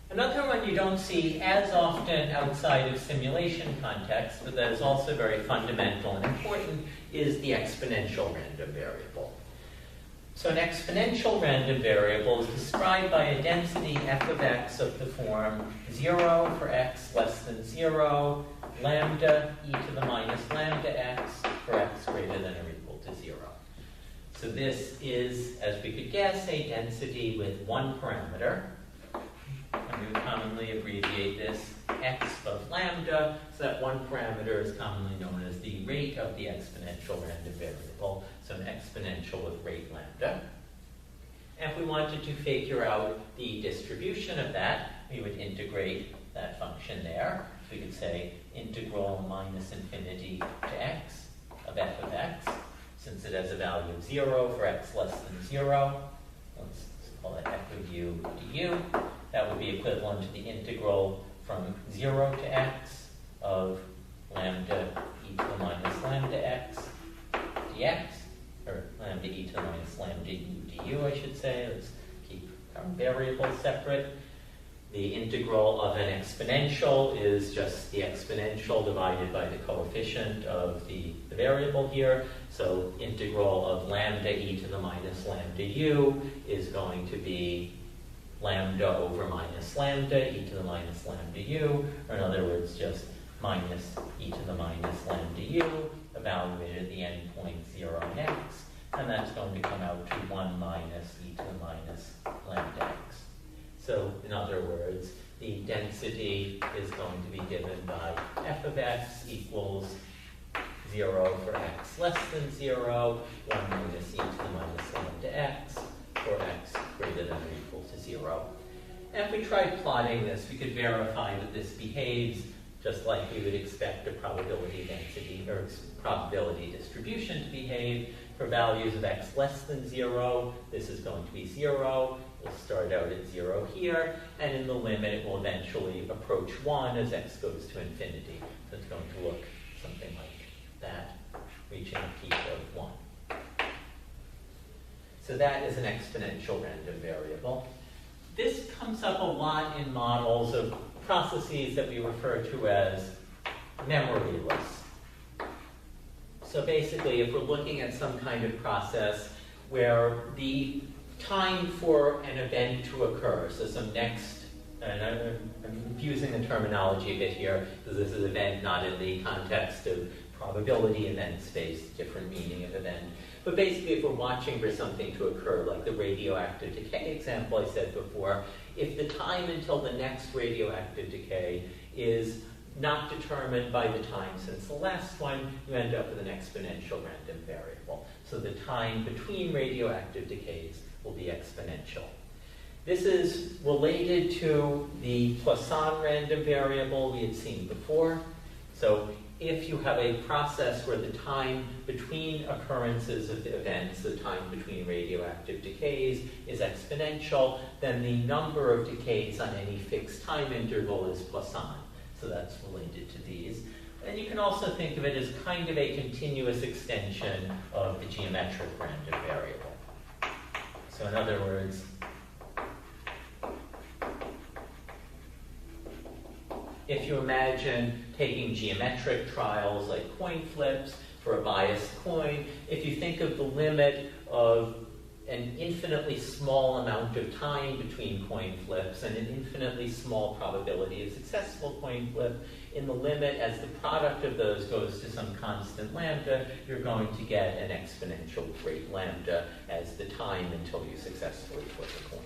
Another one you don't see as often outside of simulation context, but that is also very fundamental and important, is the exponential random variable. So an exponential random variable is described by a density f of x of the form 0 for x less than 0, lambda e to the minus lambda x for x greater than or equal to 0. So this is, as we could guess, a density with one parameter. And we would commonly abbreviate this x of lambda, so that one parameter is commonly known as the rate of the exponential random variable, so an exponential with rate lambda. And if we wanted to figure out the distribution of that, we would integrate that function there. So we could say integral minus infinity to x of f of x, since it has a value of 0 for x less than 0. Let's call it f of u du. That would be equivalent to the integral from 0 to x of lambda e to the minus lambda x dx, or lambda e to the minus lambda du, I should say. Let's keep our variables separate. The integral of an exponential is just the exponential divided by the coefficient of the variable here. So integral of lambda e to the minus lambda u is going to be lambda over minus lambda e to the minus lambda u, or in other words, just minus e to the minus lambda u, evaluated at the endpoint 0 and x, and that's going to come out to 1 minus e to the minus lambda x. So, in other words, the density is going to be given by f of x equals 0 for x less than 0, 1 minus e to the minus lambda x, for x greater than or equal to 0. And if we tried plotting this, we could verify that this behaves just like we would expect a probability density or probability distribution to behave. For values of x less than 0, this is going to be 0. We'll start out at 0 here, and in the limit it will eventually approach 1 as x goes to infinity. So it's going to look something like that, reaching a peak of 1. So that is an exponential random variable. This comes up a lot in models of processes that we refer to as memoryless. So basically, if we're looking at some kind of process where the time for an event to occur, so some next, and I'm confusing the terminology a bit here, because this is event not in the context of probability event space, different meaning of event. But basically, if we're watching for something to occur, like the radioactive decay example I said before, if the time until the next radioactive decay is not determined by the time since the last one, you end up with an exponential random variable. So the time between radioactive decays will be exponential. This is related to the Poisson random variable we had seen before. So if you have a process where the time between occurrences of the events, the time between radioactive decays, is exponential, then the number of decays on any fixed time interval is Poisson. So that's related to these. And you can also think of it as kind of a continuous extension of the geometric random variable. So in other words, if you imagine taking geometric trials like coin flips for a biased coin, if you think of the limit of an infinitely small amount of time between coin flips and an infinitely small probability of successful coin flip, in the limit as the product of those goes to some constant lambda, you're going to get an exponential rate lambda as the time until you successfully flip a coin.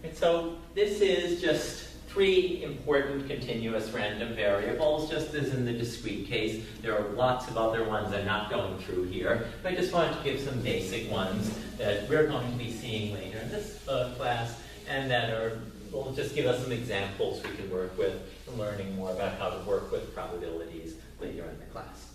And so this is just 3 important continuous random variables, just as in the discrete case. There are lots of other ones I'm not going through here, but I just wanted to give some basic ones that we're going to be seeing later in this class, and that will just give us some examples we can work with in learning more about how to work with probabilities later in the class.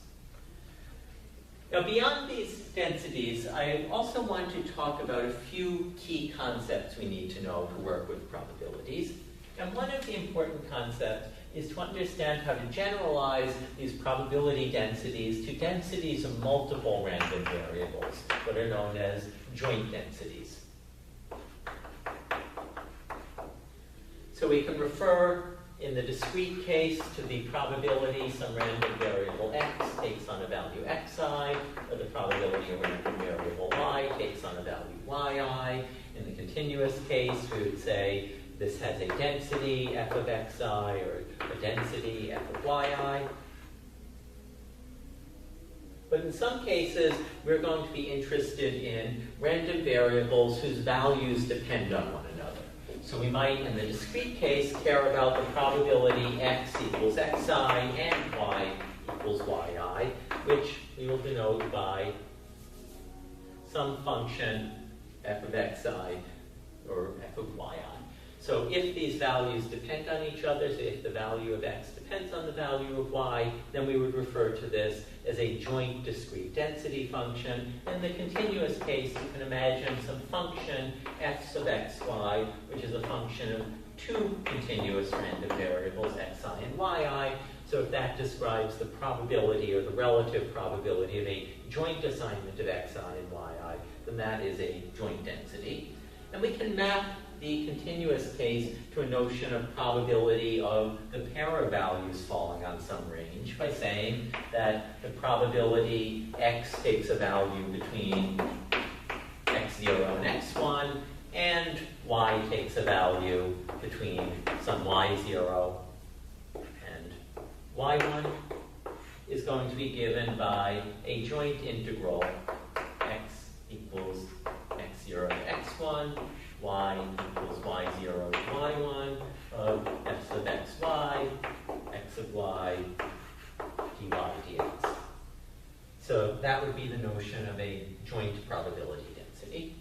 Now, beyond these densities, I also want to talk about a few key concepts we need to know to work with probabilities. And one of the important concepts is to understand how to generalize these probability densities to densities of multiple random variables, what are known as joint densities. So we can refer, in the discrete case, to the probability some random variable x takes on a value xi, or the probability a random variable y takes on a value yi. In the continuous case, we would say this has a density f of xi, or a density f of yi. But in some cases, we're going to be interested in random variables whose values depend on one another. So we might, in the discrete case, care about the probability x equals xi and y equals yi, which we will denote by some function f of xi or f of yi. So if these values depend on each other, so if the value of x depends on the value of y, then we would refer to this as a joint discrete density function. In the continuous case, you can imagine some function f of xy, which is a function of 2 continuous random variables, xi and yi. So if that describes the probability or the relative probability of a joint assignment of xi and yi, then that is a joint density. And we can map the continuous case to a notion of probability of the pair of values falling on some range by saying that the probability x takes a value between x0 and x1, and y takes a value between some y0 and y1, is going to be given by a joint integral x equals x0 to x1, y equals y0 to y1 of f of xy, x of y, dy dx. So that would be the notion of a joint probability density.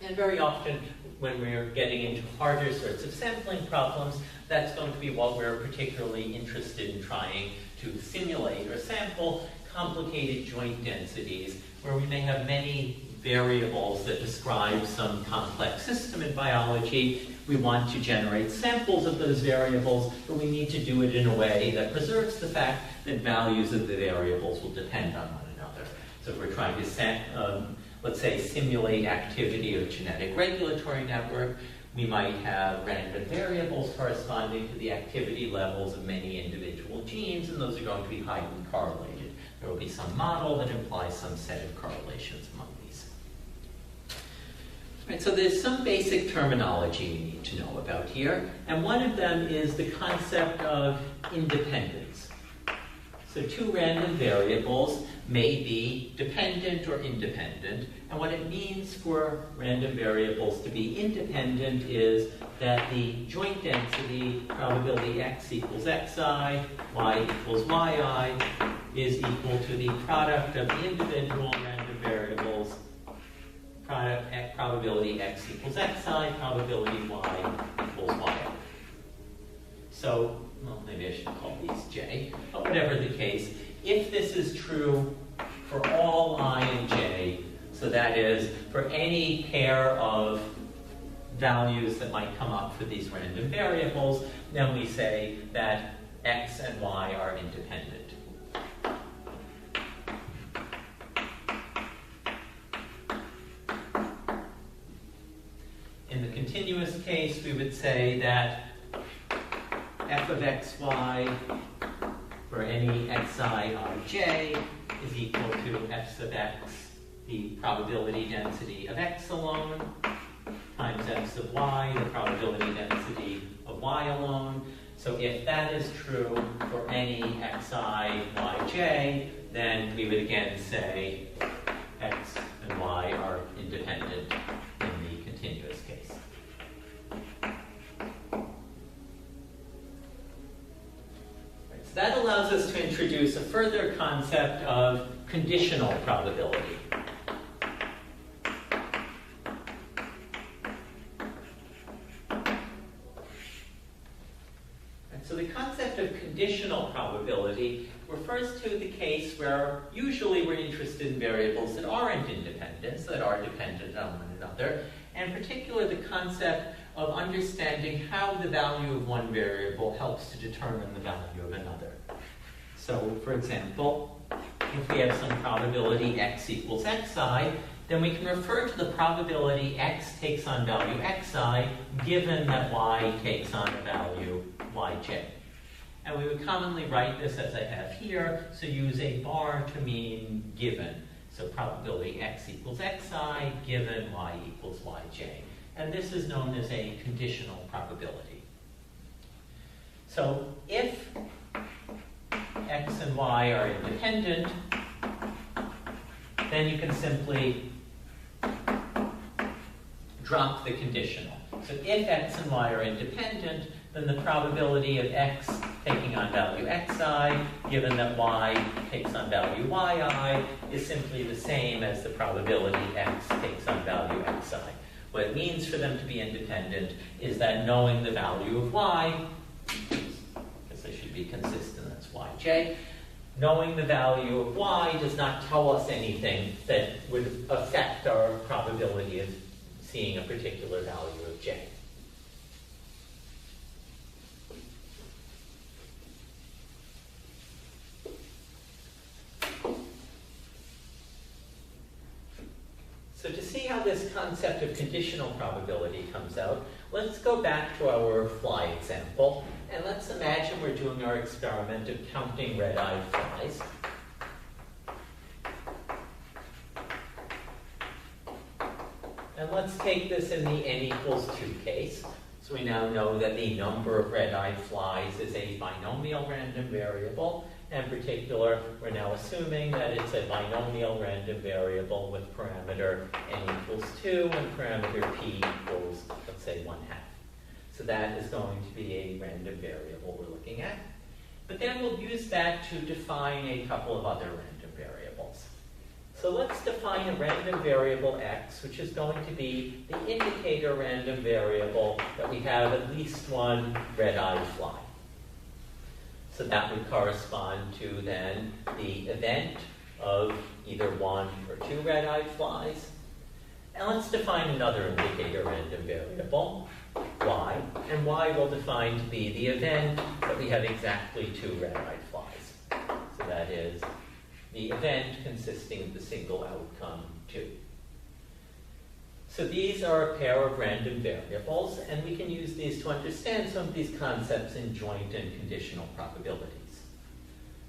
And very often, when we're getting into harder sorts of sampling problems, that's going to be what we're particularly interested in trying to simulate or sample, complicated joint densities, where we may have many variables that describe some complex system in biology. We want to generate samples of those variables, but we need to do it in a way that preserves the fact that values of the variables will depend on one another. So if we're trying to, let's say, simulate activity of a genetic regulatory network, we might have random variables corresponding to the activity levels of many individual genes, and those are going to be highly correlated. There will be some model that implies some set of correlations among these. Right, so there's some basic terminology you need to know about here, and one of them is the concept of independence. So 2 random variables may be dependent or independent, and what it means for random variables to be independent is that the joint density, probability x equals xi, y equals yi, is equal to the product of the individual random variables, probability x equals xi, probability y equals yi. So, well, maybe I should call these j, but whatever the case, if this is true for all I and j, so that is for any pair of values that might come up for these random variables, then we say that x and y are independent. In the continuous case, we would say that f of xy for any xi rj is equal to f sub x, the probability density of x alone, times f sub y, the probability density of y alone. So if that is true for any xi yj, then we would again say x and y are independent in the continuous case. So that allows us to introduce a further concept of conditional probability. So the concept of conditional probability refers to the case where usually we're interested in variables that aren't independent, that are dependent on one another, and particularly the concept of understanding how the value of one variable helps to determine the value of another. So, for example, if we have some probability x equals xi, then we can refer to the probability x takes on value xi given that y takes on a value yj. And we would commonly write this as I have here, so use a bar to mean given. So probability x equals xi given y equals yj. And this is known as a conditional probability. So if x and y are independent, then you can simply drop the conditional. So if x and y are independent, then the probability of x taking on value xi, given that y takes on value yi, is simply the same as the probability x takes on value xi. What it means for them to be independent is that knowing the value of y, because they should be consistent, that's yj, knowing the value of y does not tell us anything that would affect our probability of seeing a particular value of j. So to see how this concept of conditional probability comes out, let's go back to our fly example, and let's imagine we're doing our experiment of counting red-eyed flies. And let's take this in the n equals 2 case. So we now know that the number of red-eyed flies is a binomial random variable. In particular, we're now assuming that it's a binomial random variable with parameter n equals 2 and parameter p equals, let's say, 1/2. So that is going to be a random variable we're looking at. But then we'll use that to define a couple of other random variables. So let's define a random variable x, which is going to be the indicator random variable that we have at least one red-eyed fly. So that would correspond to then the event of either 1 or 2 red-eyed flies. And let's define another indicator random variable, y, and y will define to be the event that we have exactly 2 red-eyed flies. So that is the event consisting of the single outcome 2. So these are a pair of random variables, and we can use these to understand some of these concepts in joint and conditional probabilities.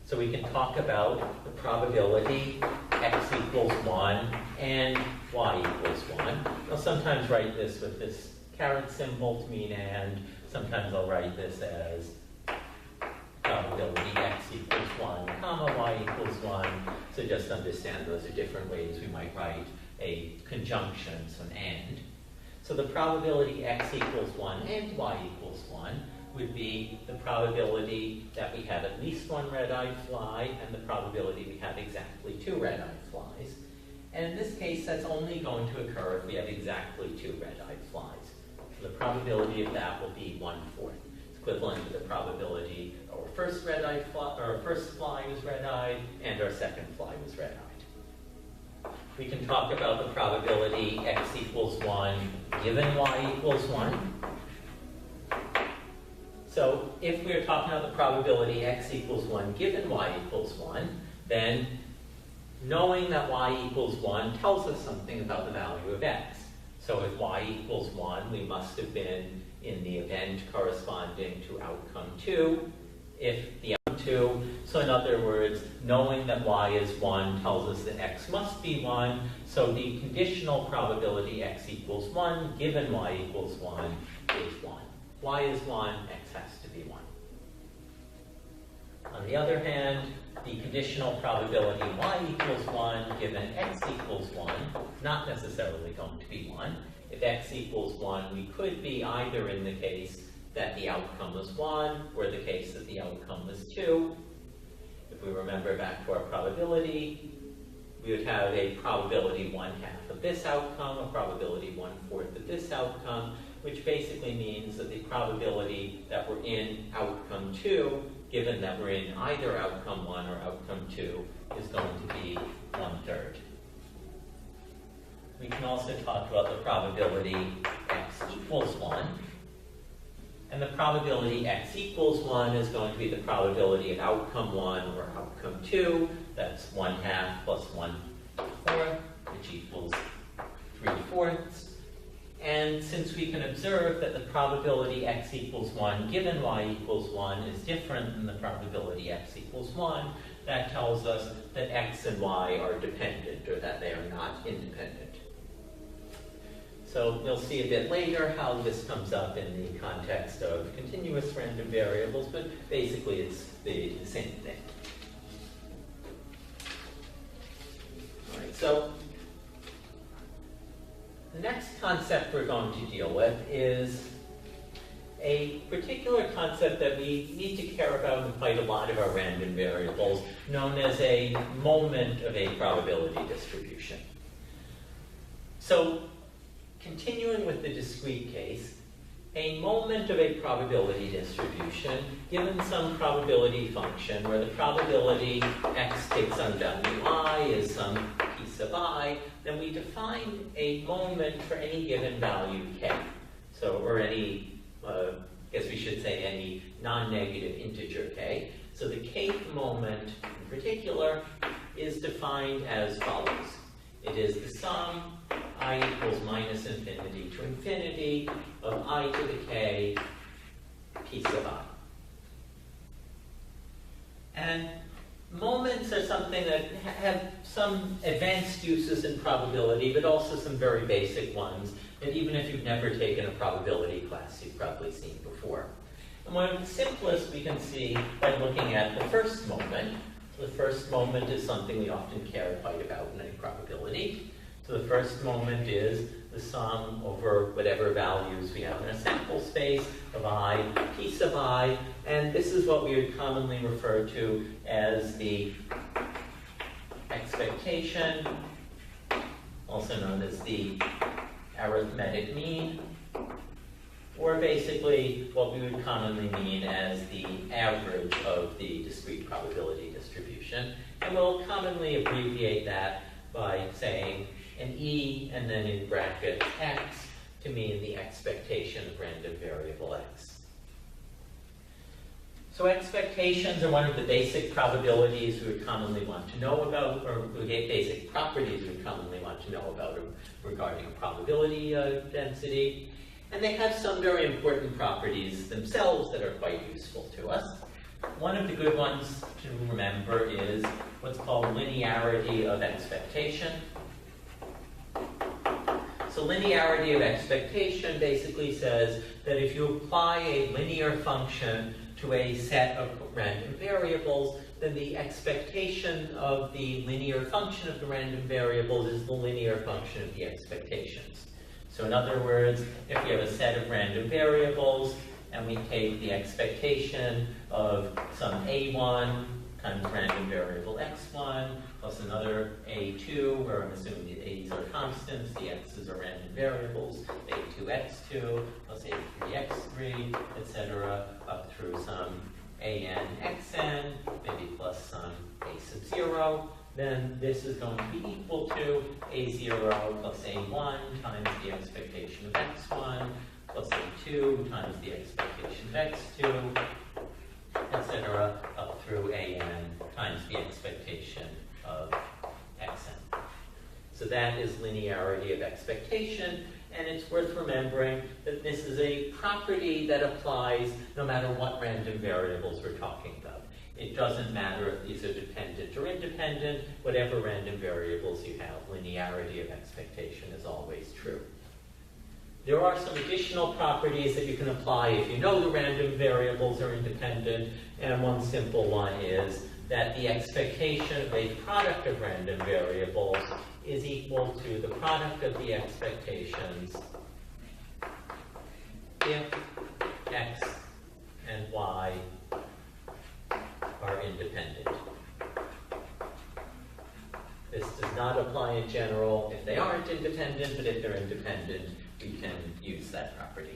So we can talk about the probability x equals 1 and y equals 1. I'll sometimes write this with this caret symbol to mean and. Sometimes I'll write this as probability x equals 1, comma, y equals 1. So just understand those are different ways we might write a conjunction, so an and. So the probability x equals 1 and y equals 1 would be the probability that we have at least one red-eyed fly and the probability we have exactly 2 red-eyed flies. And in this case, that's only going to occur if we have exactly 2 red-eyed flies. So the probability of that will be 1/4. It's equivalent to the probability our first red-eyed fly, or our first fly was red-eyed and our second fly was red-eyed. we can talk about the probability x equals 1 given y equals 1. So if we're talking about the probability x equals 1 given y equals 1, then knowing that y equals 1 tells us something about the value of x. So if y equals 1, we must have been in the event corresponding to outcome 2. If the outcome 2, so in other words, knowing that y is 1 tells us that x must be 1. So the conditional probability x equals 1 given y equals 1 is 1. Y is 1, x has to be 1. On the other hand, the conditional probability y equals 1 given x equals 1, not necessarily going to be 1. If x equals 1, we could be either in the case that the outcome was 1 or the case that the outcome was 2. If we remember back to our probability, we would have a probability 1/2 of this outcome, a probability 1/4 of this outcome, which basically means that the probability that we're in outcome 2, given that we're in either outcome 1 or outcome 2, is going to be 1/3. We can also talk about the probability x equals 1. And the probability x equals 1 is going to be the probability of outcome 1 or outcome 2. That's 1/2 plus 1/4, which equals 3/4. And since we can observe that the probability x equals 1 given y equals 1 is different than the probability x equals 1, that tells us that x and y are dependent, or that they are not independent. So we'll see a bit later how this comes up in the context of continuous random variables, but basically it's the same thing. All right, so the next concept we're going to deal with is a particular concept that we need to care about in quite a lot of our random variables, known as a moment of a probability distribution. So, continuing with the discrete case, a moment of a probability distribution, given some probability function where the probability x takes on value I is some piece of I, then we define a moment for any given value k. So, or any, I guess we should say any non-negative integer k. So the kth moment in particular is defined as follows. It is the sum I equals minus infinity to infinity of I to the k piece of I. And moments are something that have some advanced uses in probability, but also some very basic ones that even if you've never taken a probability class, you've probably seen before. And one of the simplest we can see by looking at the first moment. So the first moment is something we often care quite about in a probability. So the first moment is the sum over whatever values we have in a sample space of I, piece of I, and this is what we would commonly refer to as the expectation, also known as the arithmetic mean, or basically what we would commonly mean as the average of the discrete probability distribution. And we'll commonly abbreviate that by saying an E and then in brackets X to mean the expectation of random variable X. So expectations are one of the basic probabilities we would commonly want to know about, or basic properties we would commonly want to know about regarding a probability density. And they have some very important properties themselves that are quite useful to us. One of the good ones to remember is what's called linearity of expectation. So linearity of expectation basically says that if you apply a linear function to a set of random variables, then the expectation of the linear function of the random variables is the linear function of the expectations. So in other words, if we have a set of random variables and we take the expectation of some A1 times random variable x1 plus another A2, where I'm assuming the a's are constants, the x's are random variables, A2 x2 plus A3 x3, etc., up through some an xn, maybe plus some a sub 0, then this is going to be equal to a0 plus a1 times the expectation of x1 plus a2 times the expectation of x2, etc., up through an times the expectation of xn. So that is linearity of expectation, and it's worth remembering that this is a property that applies no matter what random variables we're talking about. It doesn't matter if these are dependent or independent. Whatever random variables you have, linearity of expectation is always true. There are some additional properties that you can apply if you know the random variables are independent, and one simple one is that the expectation of a product of random variables is equal to the product of the expectations if x and y are independent. This does not apply in general if they aren't independent, but if they're independent, we can use that property.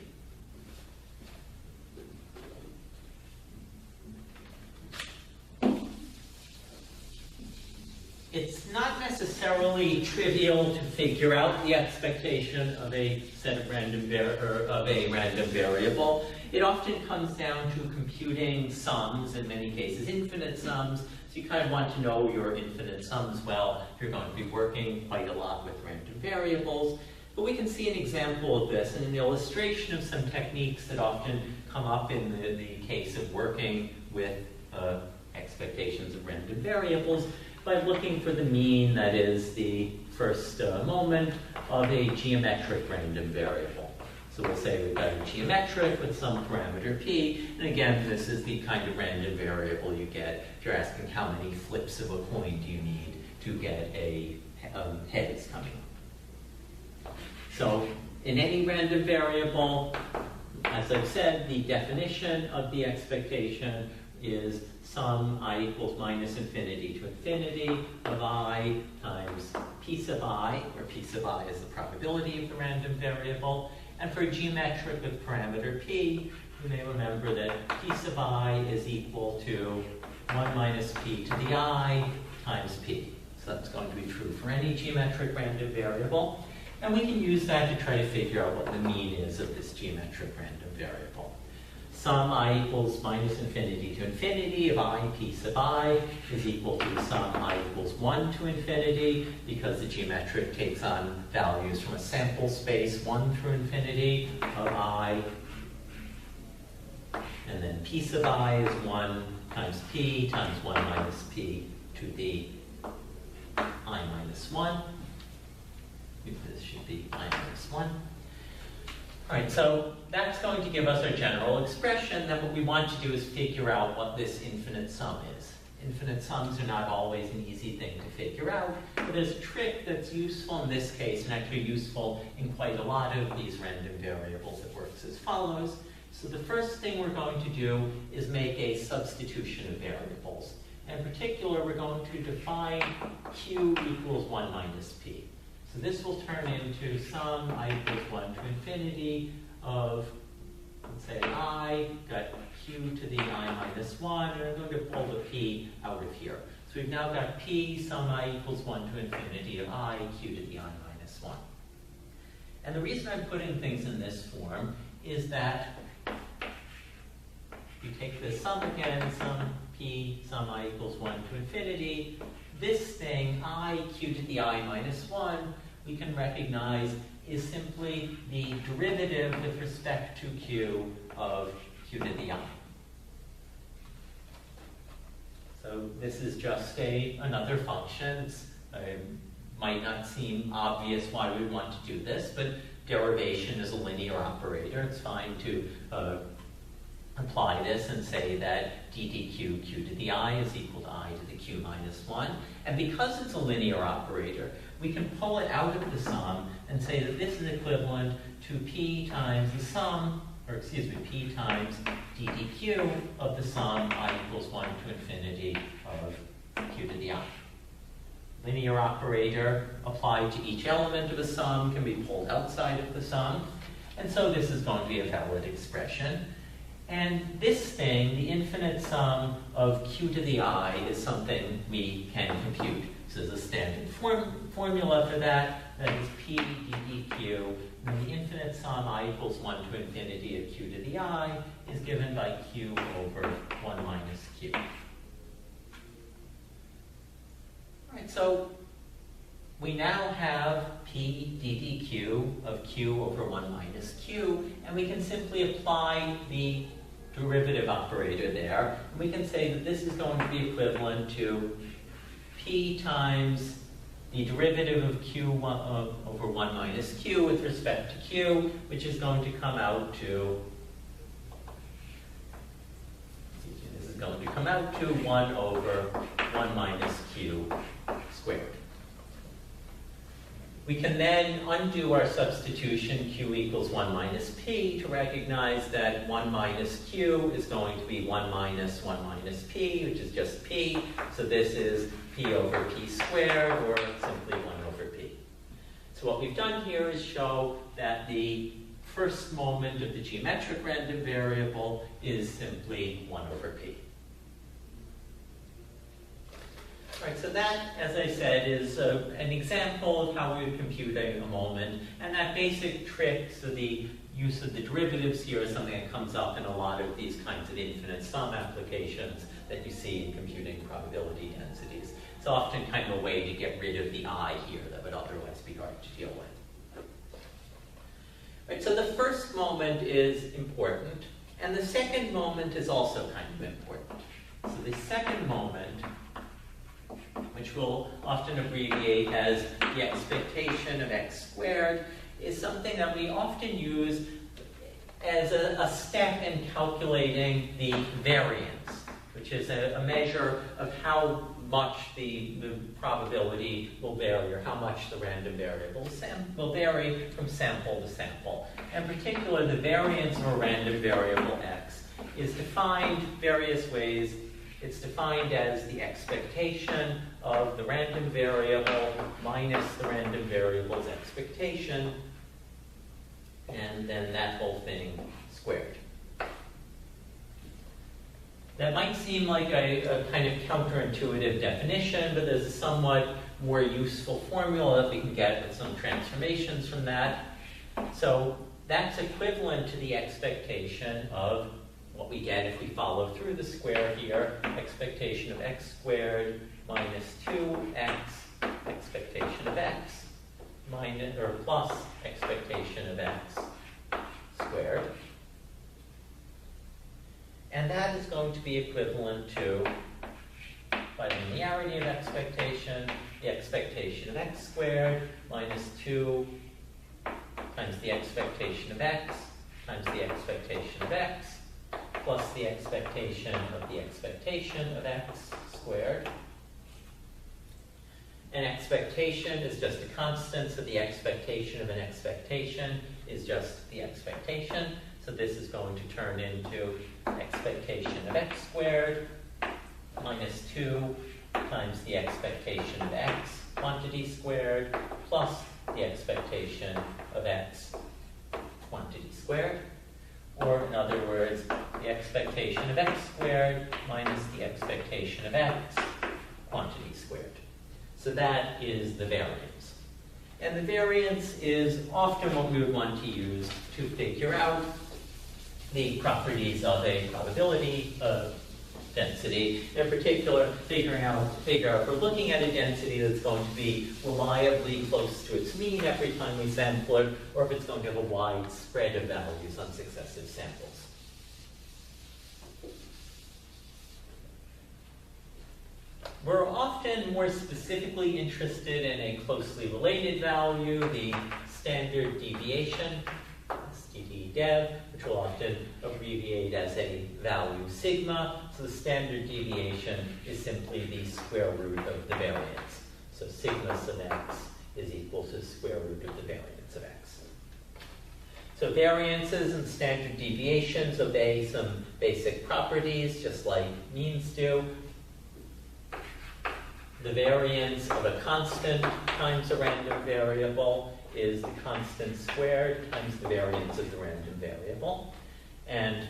It's not necessarily trivial to figure out the expectation of a set of random variable. It often comes down to computing sums, in many cases infinite sums. So you kind of want to know your infinite sums well if you're going to be working quite a lot with random variables. But we can see an example of this in an illustration of some techniques that often come up in the case of working with expectations of random variables by looking for the mean, that is the first moment of a geometric random variable. So we'll say we've got a geometric with some parameter p, and again, this is the kind of random variable you get if you're asking how many flips of a coin do you need to get a heads coming. So in any random variable, as I've said, the definition of the expectation is sum I equals minus infinity to infinity of I times p sub I, where p sub I is the probability of the random variable. And for a geometric with parameter p, you may remember that p sub I is equal to 1 minus p to the I times p. So that's going to be true for any geometric random variable. And we can use that to try to figure out what the mean is of this geometric random variable. Sum I equals minus infinity to infinity of I p sub I is equal to sum I equals 1 to infinity, because the geometric takes on values from a sample space 1 through infinity of I. And then p sub I is 1 times p times 1 minus p to the I minus 1. This should be I minus 1. All right, so that's going to give us our general expression. Then what we want to do is figure out what this infinite sum is. Infinite sums are not always an easy thing to figure out, but there's a trick that's useful in this case, and actually useful in quite a lot of these random variables that works as follows. So the first thing we're going to do is make a substitution of variables. In particular, we're going to define q equals 1 minus p. So this will turn into sum I equals 1 to infinity of, let's say, I got q to the I minus 1, and I'm going to pull the p out of here. So we've now got p sum I equals 1 to infinity of I q to the I minus 1. And the reason I'm putting things in this form is that you take this sum again, sum p sum I equals 1 to infinity. This thing, I q to the I minus 1, we can recognize is simply the derivative with respect to q of q to the I. So this is just another function. It might not seem obvious why we want to do this, but derivation is a linear operator. It's fine to apply this and say that ddq q to the I is equal to I to the q minus 1. And because it's a linear operator, we can pull it out of the sum and say that this is equivalent to p times the sum, or excuse me, p times ddq of the sum I equals 1 to infinity of q to the I. Linear operator applied to each element of a sum can be pulled outside of the sum. And so this is going to be a valid expression. And this thing, the infinite sum of q to the I, is something we can compute. So there's a standard formula for that. That is P dEq. And the infinite sum I equals 1 to infinity of q to the I is given by q over 1 minus q. All right, so we now have P dEq of q over 1 minus q, and we can simply apply the derivative operator there. And we can say that this is going to be equivalent to P times the derivative of q over 1 minus q with respect to q, which is going to come out to, this is going to come out to 1 over 1 minus q squared. We can then undo our substitution q equals 1 minus p to recognize that 1 minus q is going to be 1 minus p, which is just p. So this is p over p squared, or simply 1 over p. So what we've done here is show that the first moment of the geometric random variable is simply 1 over p. Right, so that, as I said, is an example of how we would compute a moment. And that basic trick, so the use of the derivatives here is something that comes up in a lot of these kinds of infinite sum applications that you see in computing probability densities. It's often kind of a way to get rid of the I here that would otherwise be hard to deal with. Right, so the first moment is important, and the second moment is also kind of important. So the second moment, which we'll often abbreviate as the expectation of x squared, is something that we often use as a step in calculating the variance, which is a measure of how much the probability will vary, or how much the random variable will vary from sample to sample. In particular, the variance of a random variable x is defined various ways. It's defined as the expectation of the random variable minus the random variable's expectation, and then that whole thing squared. That might seem like a kind of counterintuitive definition, but there's a somewhat more useful formula that we can get with some transformations from that. So that's equivalent to the expectation of what we get if we follow through the square here, expectation of x squared minus 2x, expectation of x, minus or plus expectation of x squared. And that is going to be equivalent to, by the linearity of expectation, the expectation of x squared minus 2 times the expectation of x times the expectation of x plus the expectation of x squared. An expectation is just a constant, so the expectation of an expectation is just the expectation. So this is going to turn into expectation of x squared minus 2 times the expectation of x quantity squared plus the expectation of x quantity squared. Or in other words, the expectation of x squared minus the expectation of x quantity squared. So that is the variance. And the variance is often what we would want to use to figure out the properties of a probability density. In particular, figure out if we're looking at a density that's going to be reliably close to its mean every time we sample it, or if it's going to have a wide spread of values on successive samples. We're often more specifically interested in a closely related value, the standard deviation, STD-dev, which we'll often abbreviate as a value sigma. So the standard deviation is simply the square root of the variance. So sigma sub x is equal to the square root of the variance of x. So variances and standard deviations obey some basic properties, just like means do. The variance of a constant times a random variable is the constant squared times the variance of the random variable. And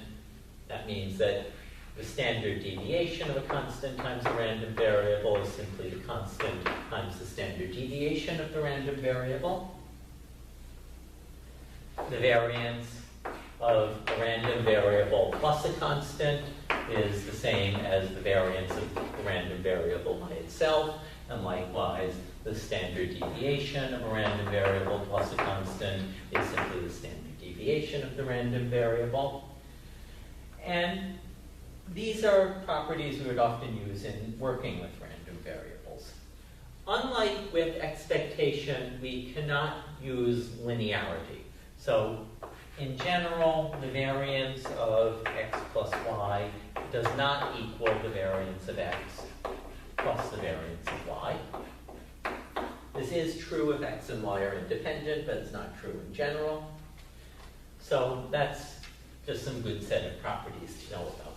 that means that The standard deviation of a constant times a random variable is simply the constant times the standard deviation of the random variable. The variance of a random variable plus a constant is the same as the variance of the random variable by itself, and likewise, the standard deviation of a random variable plus a constant is simply the standard deviation of the random variable. And these are properties we would often use in working with random variables. Unlike with expectation, we cannot use linearity. So in general, the variance of x plus y does not equal the variance of x plus the variance of y. This is true if x and y are independent, but it's not true in general. So that's just some good set of properties to know about.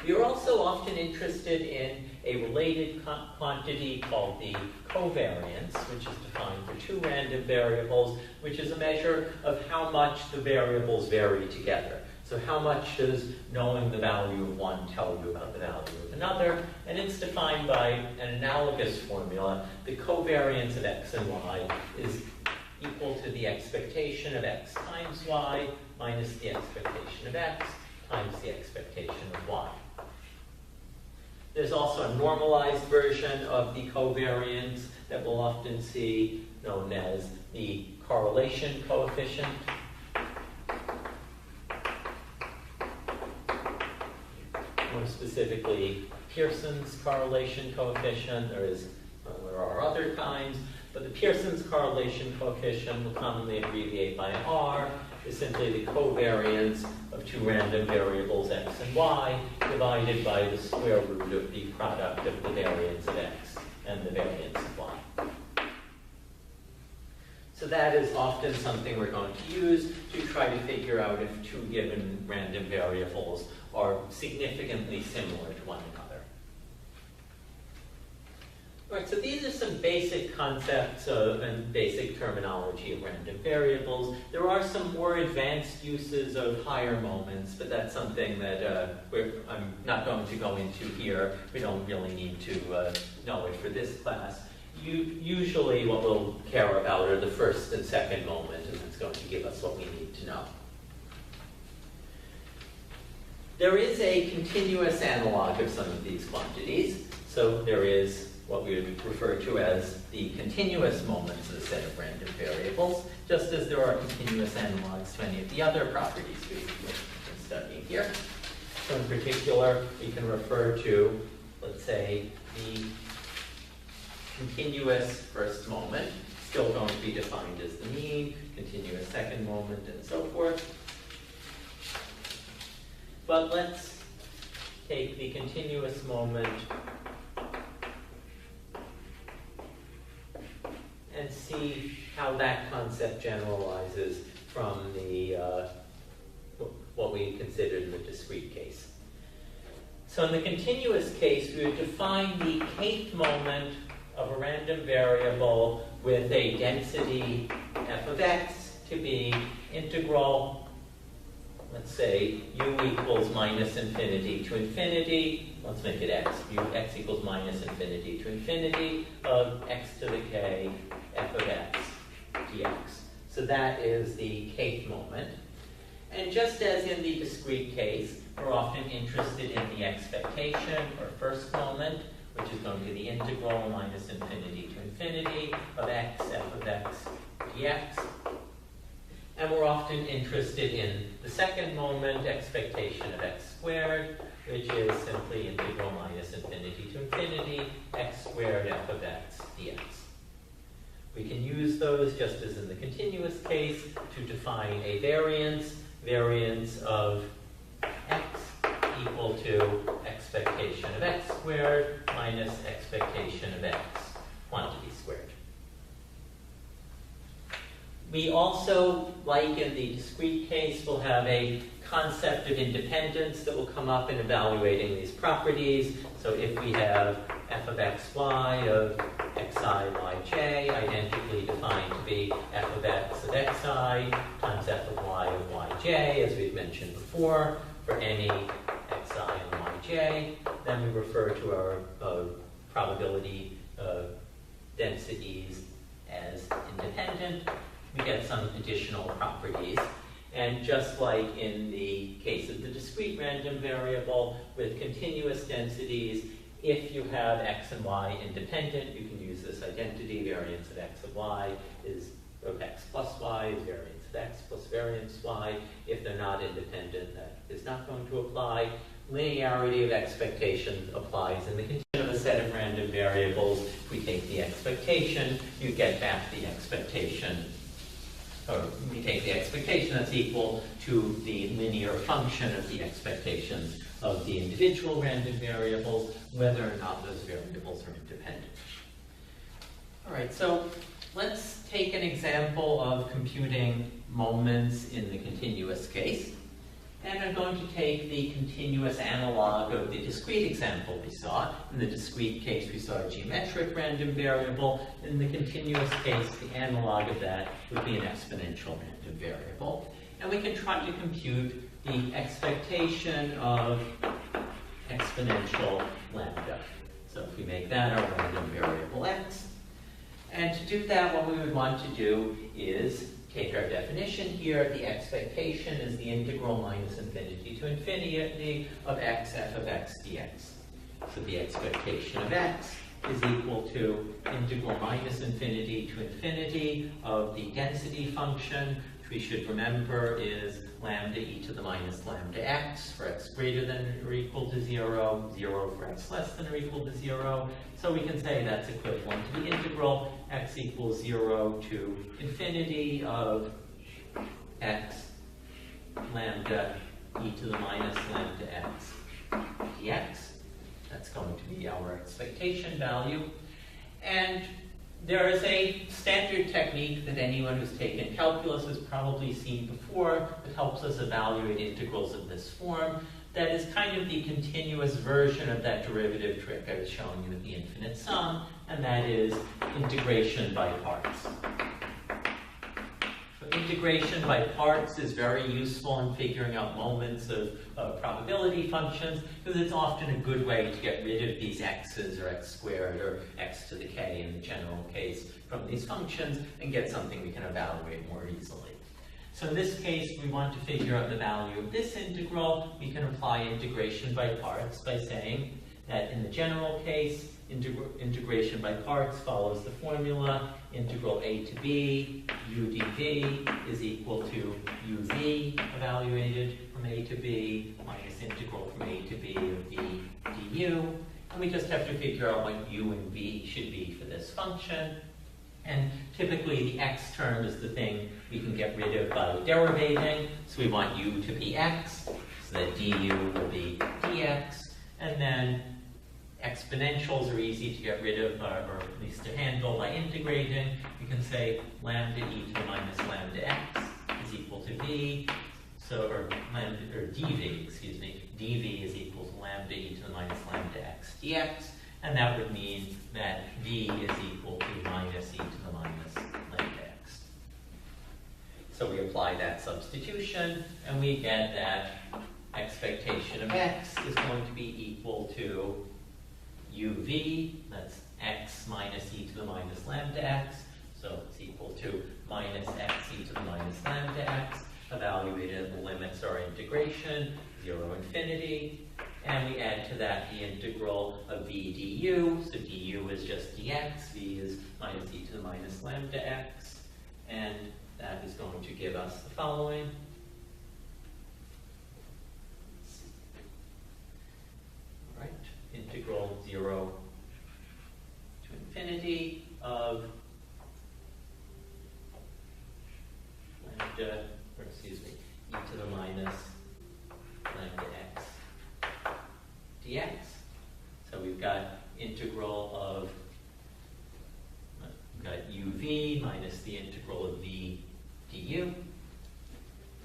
We are also often interested in a related quantity called the covariance, which is defined for two random variables, which is a measure of how much the variables vary together. So how much does knowing the value of one tell you about the value of another? And it's defined by an analogous formula. The covariance of x and y is equal to the expectation of x times y minus the expectation of x times the expectation of y. There's also a normalized version of the covariance that we'll often see, known as the correlation coefficient. More specifically, Pearson's correlation coefficient. There are other kinds, but the Pearson's correlation coefficient, we'll commonly abbreviate by R, is simply the covariance of two random variables x and y divided by the square root of the product of the variance of x and the variance of y. So that is often something we're going to use to try to figure out if two given random variables are significantly similar to one another. All right, so these are some basic concepts and basic terminology of random variables. There are some more advanced uses of higher moments, but that's something that I'm not going to go into here. We don't really need to know it for this class. Usually what we'll care about are the first and second moment, and that's going to give us what we need to know. There is a continuous analog of some of these quantities. So there is what we would refer to as the continuous moments of a set of random variables, just as there are continuous analogs to any of the other properties we've been studying here. So in particular, we can refer to, let's say, the continuous first moment, still going to be defined as the mean, continuous second moment, and so forth. But let's take the continuous moment and see how that concept generalizes from the what we considered in the discrete case. So in the continuous case, we would define the kth moment of a random variable with a density f of x to be integral, let's say, u equals minus infinity to infinity. Let's make it x. X equals minus infinity to infinity of x to the k f of x dx. So that is the kth moment. And just as in the discrete case, we're often interested in the expectation or first moment, which is going to be the integral minus infinity to infinity of x f of x dx. And we're often interested in the second moment, expectation of x squared, which is simply integral minus infinity to infinity x squared f of x dx. We can use those, just as in the continuous case, to define a variance of x equal to expectation of x squared minus expectation of x, quantity squared. We also, like in the discrete case, will have a concept of independence that will come up in evaluating these properties. So if we have f of xy of xi yj identically defined to be f of x of xi times f of y of yj, as we've mentioned before, for any ij. Then we refer to our probability densities as independent. We get some additional properties. And just like in the case of the discrete random variable with continuous densities, if you have x and y independent, you can use this identity. Variance of x of y is of x plus y is variance of x plus variance y. If they're not independent, that is not going to apply. Linearity of expectation applies in the continuum of a set of random variables. If we take the expectation, you get back the expectation, or we take the expectation that's equal to the linear function of the expectations of the individual random variables, whether or not those variables are independent. All right, so let's take an example of computing moments in the continuous case. And I'm going to take the continuous analog of the discrete example we saw. In the discrete case, we saw a geometric random variable. In the continuous case, the analog of that would be an exponential random variable. And we can try to compute the expectation of exponential lambda. So if we make that our random variable x, and to do that, what we would want to do is take our definition here. The expectation is the integral minus infinity to infinity of x f of x dx. So the expectation of x is equal to integral minus infinity to infinity of the density function, which we should remember is lambda e to the minus lambda x for x greater than or equal to 0, 0 for x less than or equal to 0. So we can say that's equivalent to the integral x equals 0 to infinity of x lambda e to the minus lambda x dx. That's going to be our expectation value. And there is a standard technique that anyone who's taken calculus has probably seen before that helps us evaluate integrals of this form. That is kind of the continuous version of that derivative trick I was showing you with the infinite sum, and that is integration by parts. So integration by parts is very useful in figuring out moments of probability functions, because it's often a good way to get rid of these x's or x squared or x to the k in the general case from these functions and get something we can evaluate more easily. So in this case, we want to figure out the value of this integral. We can apply integration by parts by saying that in the general case, integration by parts follows the formula integral a to b u dv is equal to uv evaluated from a to b minus integral from a to b of v du. And we just have to figure out what u and v should be for this function. And typically the x term is the thing we can get rid of by derivating. So we want u to be x, so that du will be dx. And then exponentials are easy to get rid of, or at least to handle by integrating. We can say lambda e to the minus lambda x is equal to v. So, or dv, excuse me, dv is equal to lambda e to the minus lambda x dx. And that would mean that v is equal to minus e to the minus lambda x. So we apply that substitution, and we get that expectation of x is going to be equal to uv, that's x minus e to the minus lambda x, so it's equal to minus x e to the minus lambda x, evaluated at the limits of our integration, 0 infinity, and we add to that the integral of v du, so du is just dx, v is minus e to the minus lambda x, and that is going to give us the following. All right, integral 0 to infinity of lambda, or excuse me, e to the minus lambda x dx. So we've got integral of, we've got uv minus the integral of v du.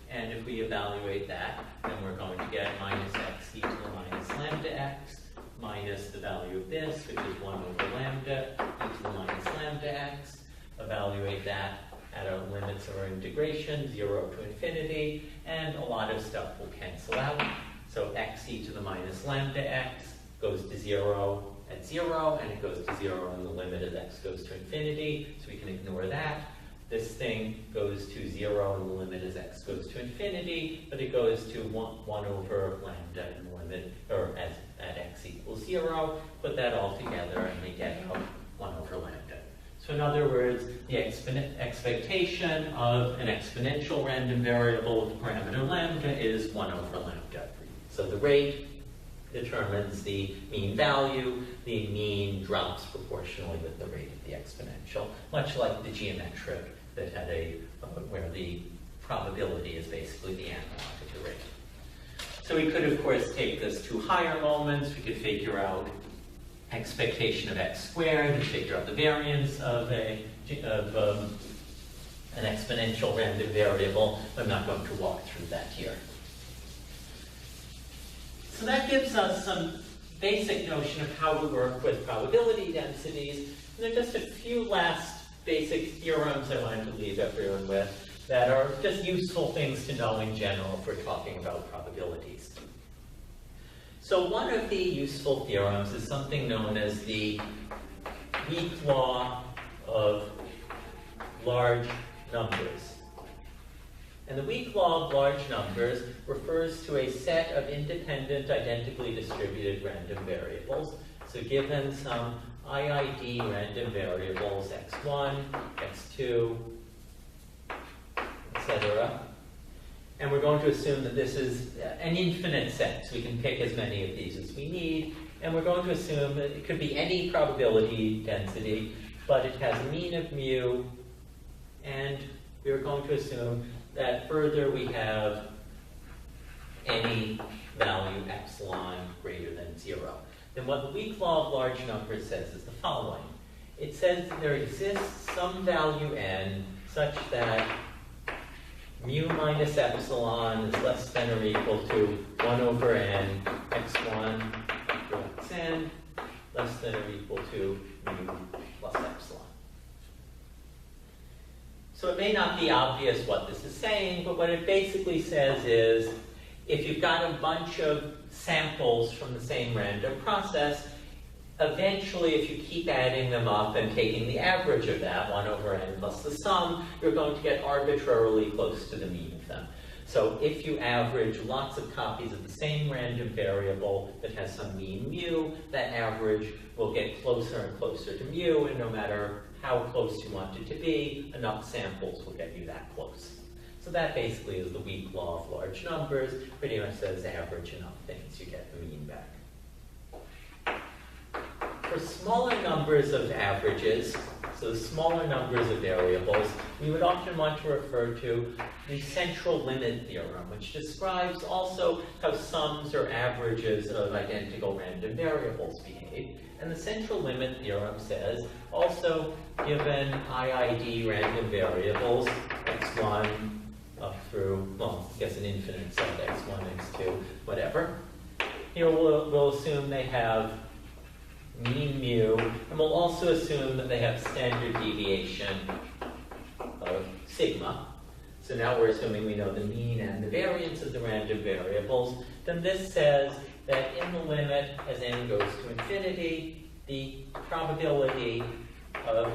And if we evaluate that, then we're going to get minus x e to the minus lambda x minus the value of this, which is 1 over lambda e to the minus lambda x. Evaluate that at our limits of our integration, 0 to infinity, and a lot of stuff will cancel out. So x e to the the minus lambda x goes to 0 at 0, and it goes to 0 when the limit of x goes to infinity, so we can ignore that. This thing goes to 0 and the limit as x goes to infinity, but it goes to 1 over lambda in the limit, or as at x equals 0. Put that all together and we get 1 over lambda. So in other words, the expectation of an exponential random variable with the parameter lambda is 1 over lambda. So the rate determines the mean value. The mean drops proportionally with the rate of the exponential, much like the geometric that had where the probability is basically the analog of the rate. So we could, of course, take this to higher moments. We could figure out expectation of x squared and figure out the variance of an exponential random variable. I'm not going to walk through that here. So that gives us some basic notion of how to work with probability densities. And there are just a few last basic theorems I wanted to leave everyone with that are just useful things to know in general if we're talking about probabilities. So one of the useful theorems is something known as the weak law of large numbers. And the weak law of large numbers refers to a set of independent, identically distributed random variables. So given some IID random variables, x1, x2, etc., and we're going to assume that this is an infinite set, so we can pick as many of these as we need, and we're going to assume that it could be any probability density, but it has a mean of mu, and we're going to assume that further we have any value epsilon greater than 0. Then what the weak law of large numbers says is the following. It says that there exists some value n such that mu minus epsilon is less than or equal to 1 over n x1 equal xn less than or equal to mu plus epsilon. So it may not be obvious what this is saying, but what it basically says is if you've got a bunch of samples from the same random process, eventually if you keep adding them up and taking the average of that, 1 over n plus the sum, you're going to get arbitrarily close to the mean of them. So if you average lots of copies of the same random variable that has some mean mu, that average will get closer and closer to mu, and no matter how close you want it to be, enough samples will get you that close. So that basically is the weak law of large numbers. Pretty much says average enough things, you get the mean back. For smaller numbers of averages, so smaller numbers of variables, we would often want to refer to the central limit theorem, which describes also how sums or averages of identical random variables behave. And the central limit theorem says also given IID random variables, x1 up through, well, I guess an infinite set, x1, x2, whatever. Here we'll assume they have mean mu, and we'll also assume that they have standard deviation of sigma. So now we're assuming we know the mean and the variance of the random variables. Then this says that in the limit as n goes to infinity, the probability of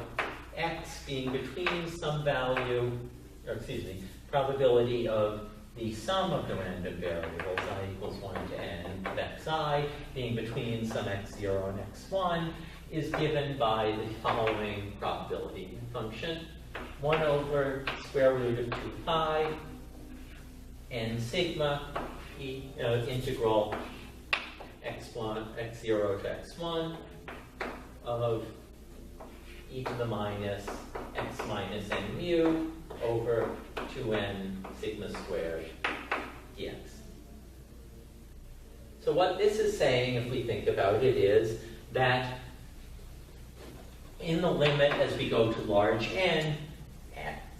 x being between some value, or excuse me, probability of the sum of the random variables, I equals 1 to n of xi, being between some x0 and x1, is given by the following probability function. 1 over square root of 2 pi n sigma integral x0 to x1 of e to the minus x minus n mu over 2n sigma squared dx. So what this is saying, if we think about it, is that in the limit as we go to large n,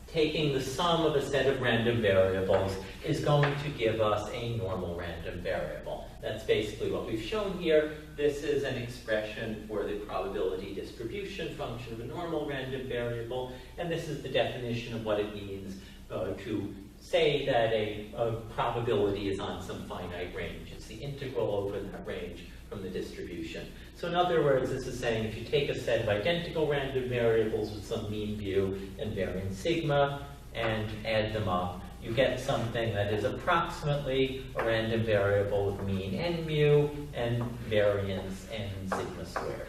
taking the sum of a set of random variables is going to give us a normal random variable. That's basically what we've shown here. This is an expression for the probability distribution function of a normal random variable, and this is the definition of what it means to say that a probability is on some finite range. It's the integral over that range from the distribution. So in other words, this is saying if you take a set of identical random variables with some mean mu and variance sigma and add them up, you get something that is approximately a random variable with mean n mu and variance n sigma squared.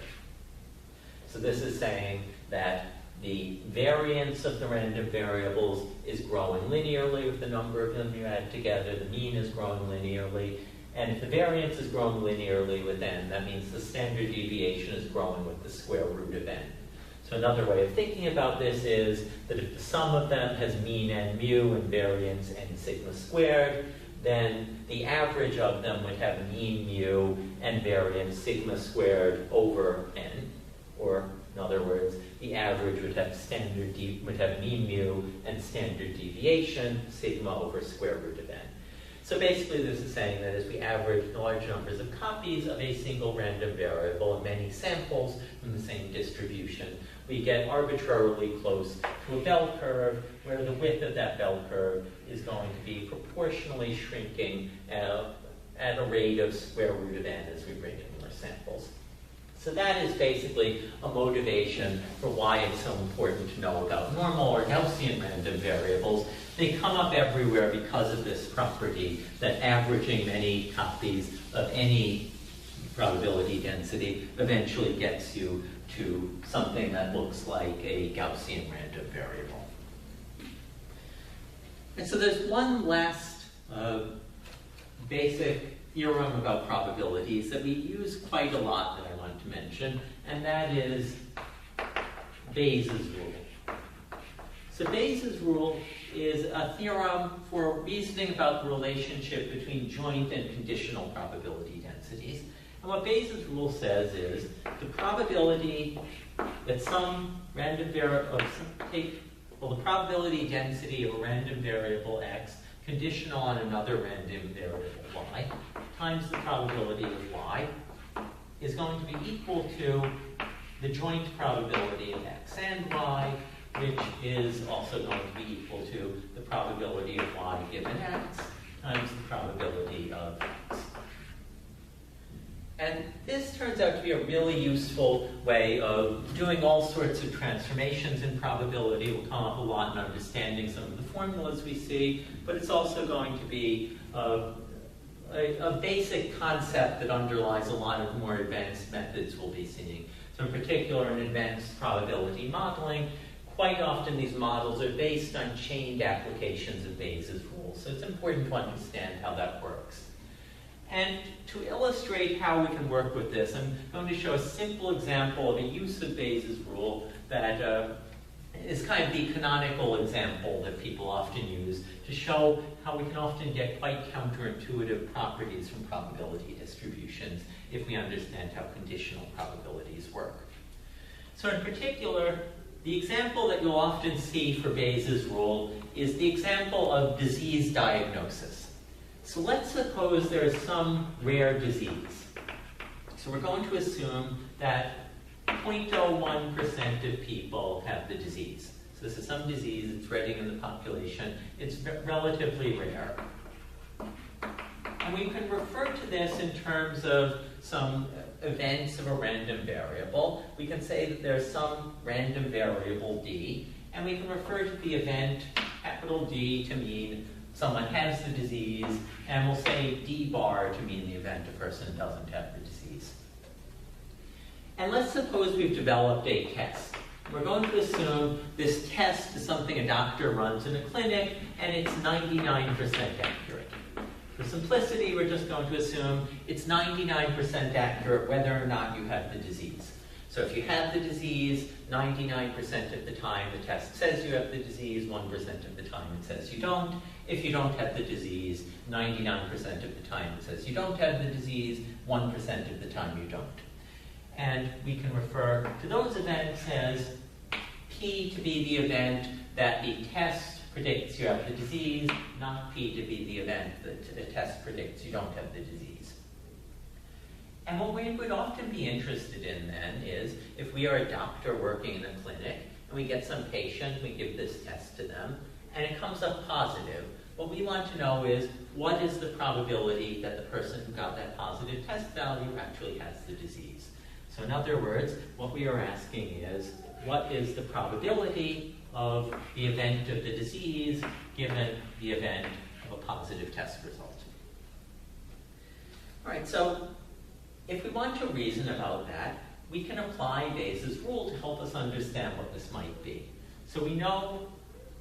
So this is saying that the variance of the random variables is growing linearly with the number of them you add together. The mean is growing linearly. And if the variance is growing linearly with n, that means the standard deviation is growing with the square root of n. So another way of thinking about this is that if the sum of them has mean n mu and variance n sigma squared, then the average of them would have mean mu and variance sigma squared over n. Or in other words, the average would have mean mu and standard deviation sigma over square root of n. So basically this is saying that as we average large numbers of copies of a single random variable and many samples from the same distribution, we get arbitrarily close to a bell curve where the width of that bell curve is going to be proportionally shrinking at a rate of square root of n as we bring in more samples. So that is basically a motivation for why it's so important to know about normal or Gaussian random variables. They come up everywhere because of this property that averaging many copies of any probability density eventually gets you to something that looks like a Gaussian random variable. And so there's one last basic theorem about probabilities that we use quite a lot that I want to mention, and that is Bayes' rule. So Bayes' rule is a theorem for reasoning about the relationship between joint and conditional probability densities. And what Bayes' rule says is the probability that some random variable, the probability density of a random variable x conditional on another random variable y times the probability of y is going to be equal to the joint probability of x and y, which is also going to be equal to the probability of y given x times the probability of x. And this turns out to be a really useful way of doing all sorts of transformations in probability. We'll come up a lot in understanding some of the formulas we see, but it's also going to be a basic concept that underlies a lot of more advanced methods we'll be seeing. So in particular, in advanced probability modeling, quite often these models are based on chained applications of Bayes' rule. So it's important to understand how that works. And to illustrate how we can work with this, I'm going to show a simple example of a use of Bayes' rule that is kind of the canonical example that people often use to show how we can often get quite counterintuitive properties from probability distributions if we understand how conditional probabilities work. So in particular, the example that you'll often see for Bayes' rule is the example of disease diagnosis. So let's suppose there is some rare disease. So we're going to assume that 0.01% of people have the disease. So this is some disease, it's spreading in the population, it's relatively rare. And we can refer to this in terms of some events of a random variable. We can say that there's some random variable d, and we can refer to the event capital D to mean someone has the disease, and we'll say d bar to mean the event a person doesn't have the disease. And let's suppose we've developed a test. We're going to assume this test is something a doctor runs in a clinic, and it's 99% accurate. For simplicity, we're just going to assume it's 99% accurate whether or not you have the disease. So if you have the disease, 99% of the time the test says you have the disease, 1% of the time it says you don't. If you don't have the disease, 99% of the time it says you don't have the disease, 1% of the time you don't. And we can refer to those events as P to be the event that the test predicts you have the disease, not P to be the event that the test predicts you don't have the disease. And what we would often be interested in then is if we are a doctor working in a clinic and we get some patient, we give this test to them, and it comes up positive, What we want to know is, what is the probability that the person who got that positive test value actually has the disease? So in other words, what we are asking is, what is the probability of the event of the disease given the event of a positive test result? All right, so if we want to reason about that, we can apply Bayes' rule to help us understand what this might be. So we know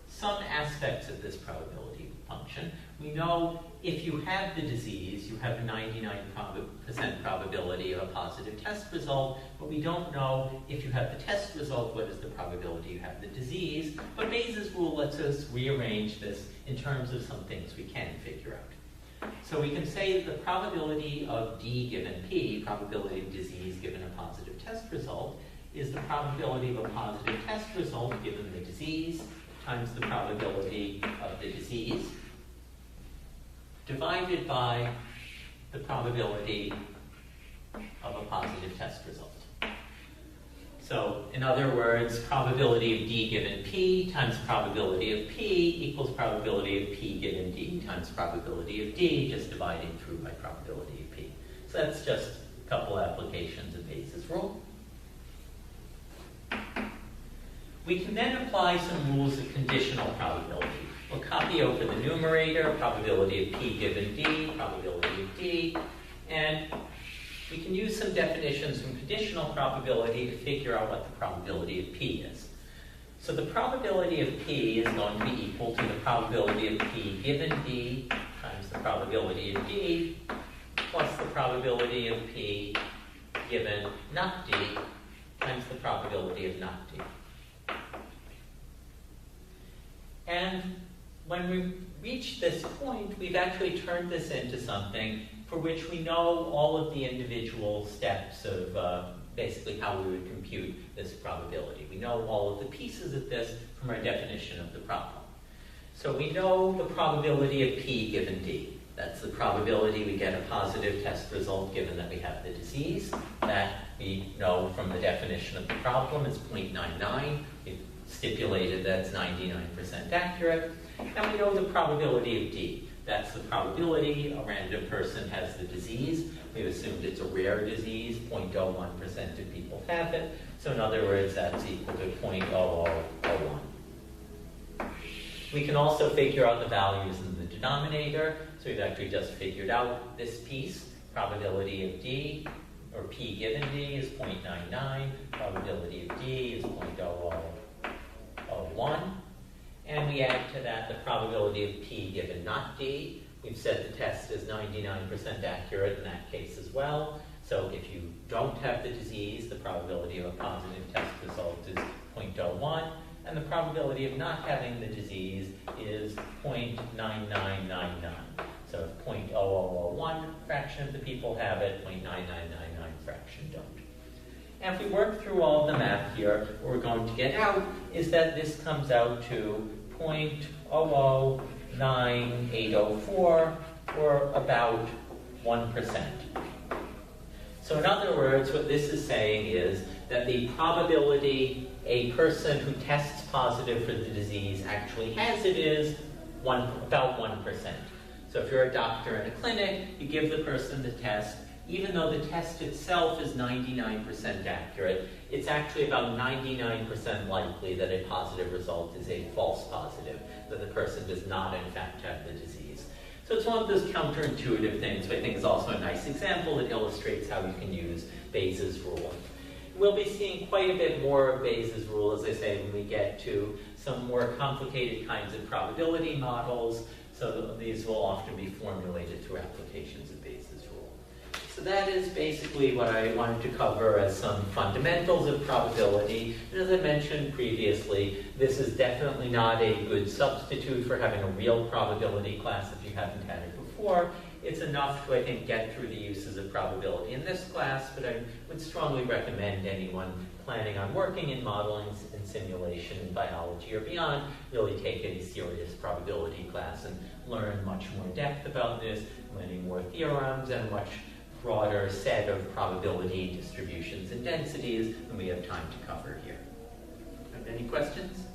some aspects of this probability function. We know if you have the disease, you have a 99% probability of a positive test result, but we don't know if you have the test result, what is the probability you have the disease. But Bayes' rule lets us rearrange this in terms of some things we can figure out. So we can say that the probability of D given P, probability of disease given a positive test result, is the probability of a positive test result given the disease times the probability of the disease divided by the probability of a positive test result. So, in other words, probability of D given P times probability of P equals probability of P given D times probability of D, just dividing through by probability of P. So that's just a couple applications of Bayes' rule. We can then apply some rules of conditional probability. We'll copy over the numerator, probability of P given D, probability of D, and we can use some definitions from conditional probability to figure out what the probability of P is. So the probability of P is going to be equal to the probability of P given D times the probability of D plus the probability of P given not D times the probability of not D. And when we reach this point, we've actually turned this into something for which we know all of the individual steps of basically how we would compute this probability. We know all of the pieces of this from our definition of the problem. So we know the probability of P given D. That's the probability we get a positive test result given that we have the disease. That we know from the definition of the problem is 0.99. We've stipulated that's 99% accurate. And we know the probability of D. That's the probability a random person has the disease. We've assumed it's a rare disease. 0.01% of people have it. So in other words, that's equal to 0.0001. We can also figure out the values in the denominator. So we've actually just figured out this piece. Probability of D, or P given D, is 0.99. Probability of D is 0.0001. And we add to that the probability of P given not D. We've said the test is 99% accurate in that case as well. So if you don't have the disease, the probability of a positive test result is 0.01. And the probability of not having the disease is 0.9999. So if 0.0001 fraction of the people have it, 0.9999 fraction don't. And if we work through all the math here, what we're going to get out is that this comes out to 0.009804, or about 1%. So in other words, what this is saying is that the probability a person who tests positive for the disease actually has it is about 1%. So if you're a doctor in a clinic, you give the person the test. Even though the test itself is 99% accurate, it's actually about 99% likely that a positive result is a false positive, that the person does not in fact have the disease. So it's one of those counterintuitive things, but I think is also a nice example that illustrates how you can use Bayes' rule. We'll be seeing quite a bit more of Bayes' rule, as I say, when we get to some more complicated kinds of probability models. So these will often be formulated through applications of Bayes' rule. So that is basically what I wanted to cover as some fundamentals of probability. And as I mentioned previously, this is definitely not a good substitute for having a real probability class if you haven't had it before. It's enough to, I think, get through the uses of probability in this class, but I would strongly recommend anyone planning on working in modeling and simulation in biology or beyond really take a serious probability class and learn much more depth about this, learning more theorems and a much broader set of probability distributions and densities than we have time to cover here. Have any questions?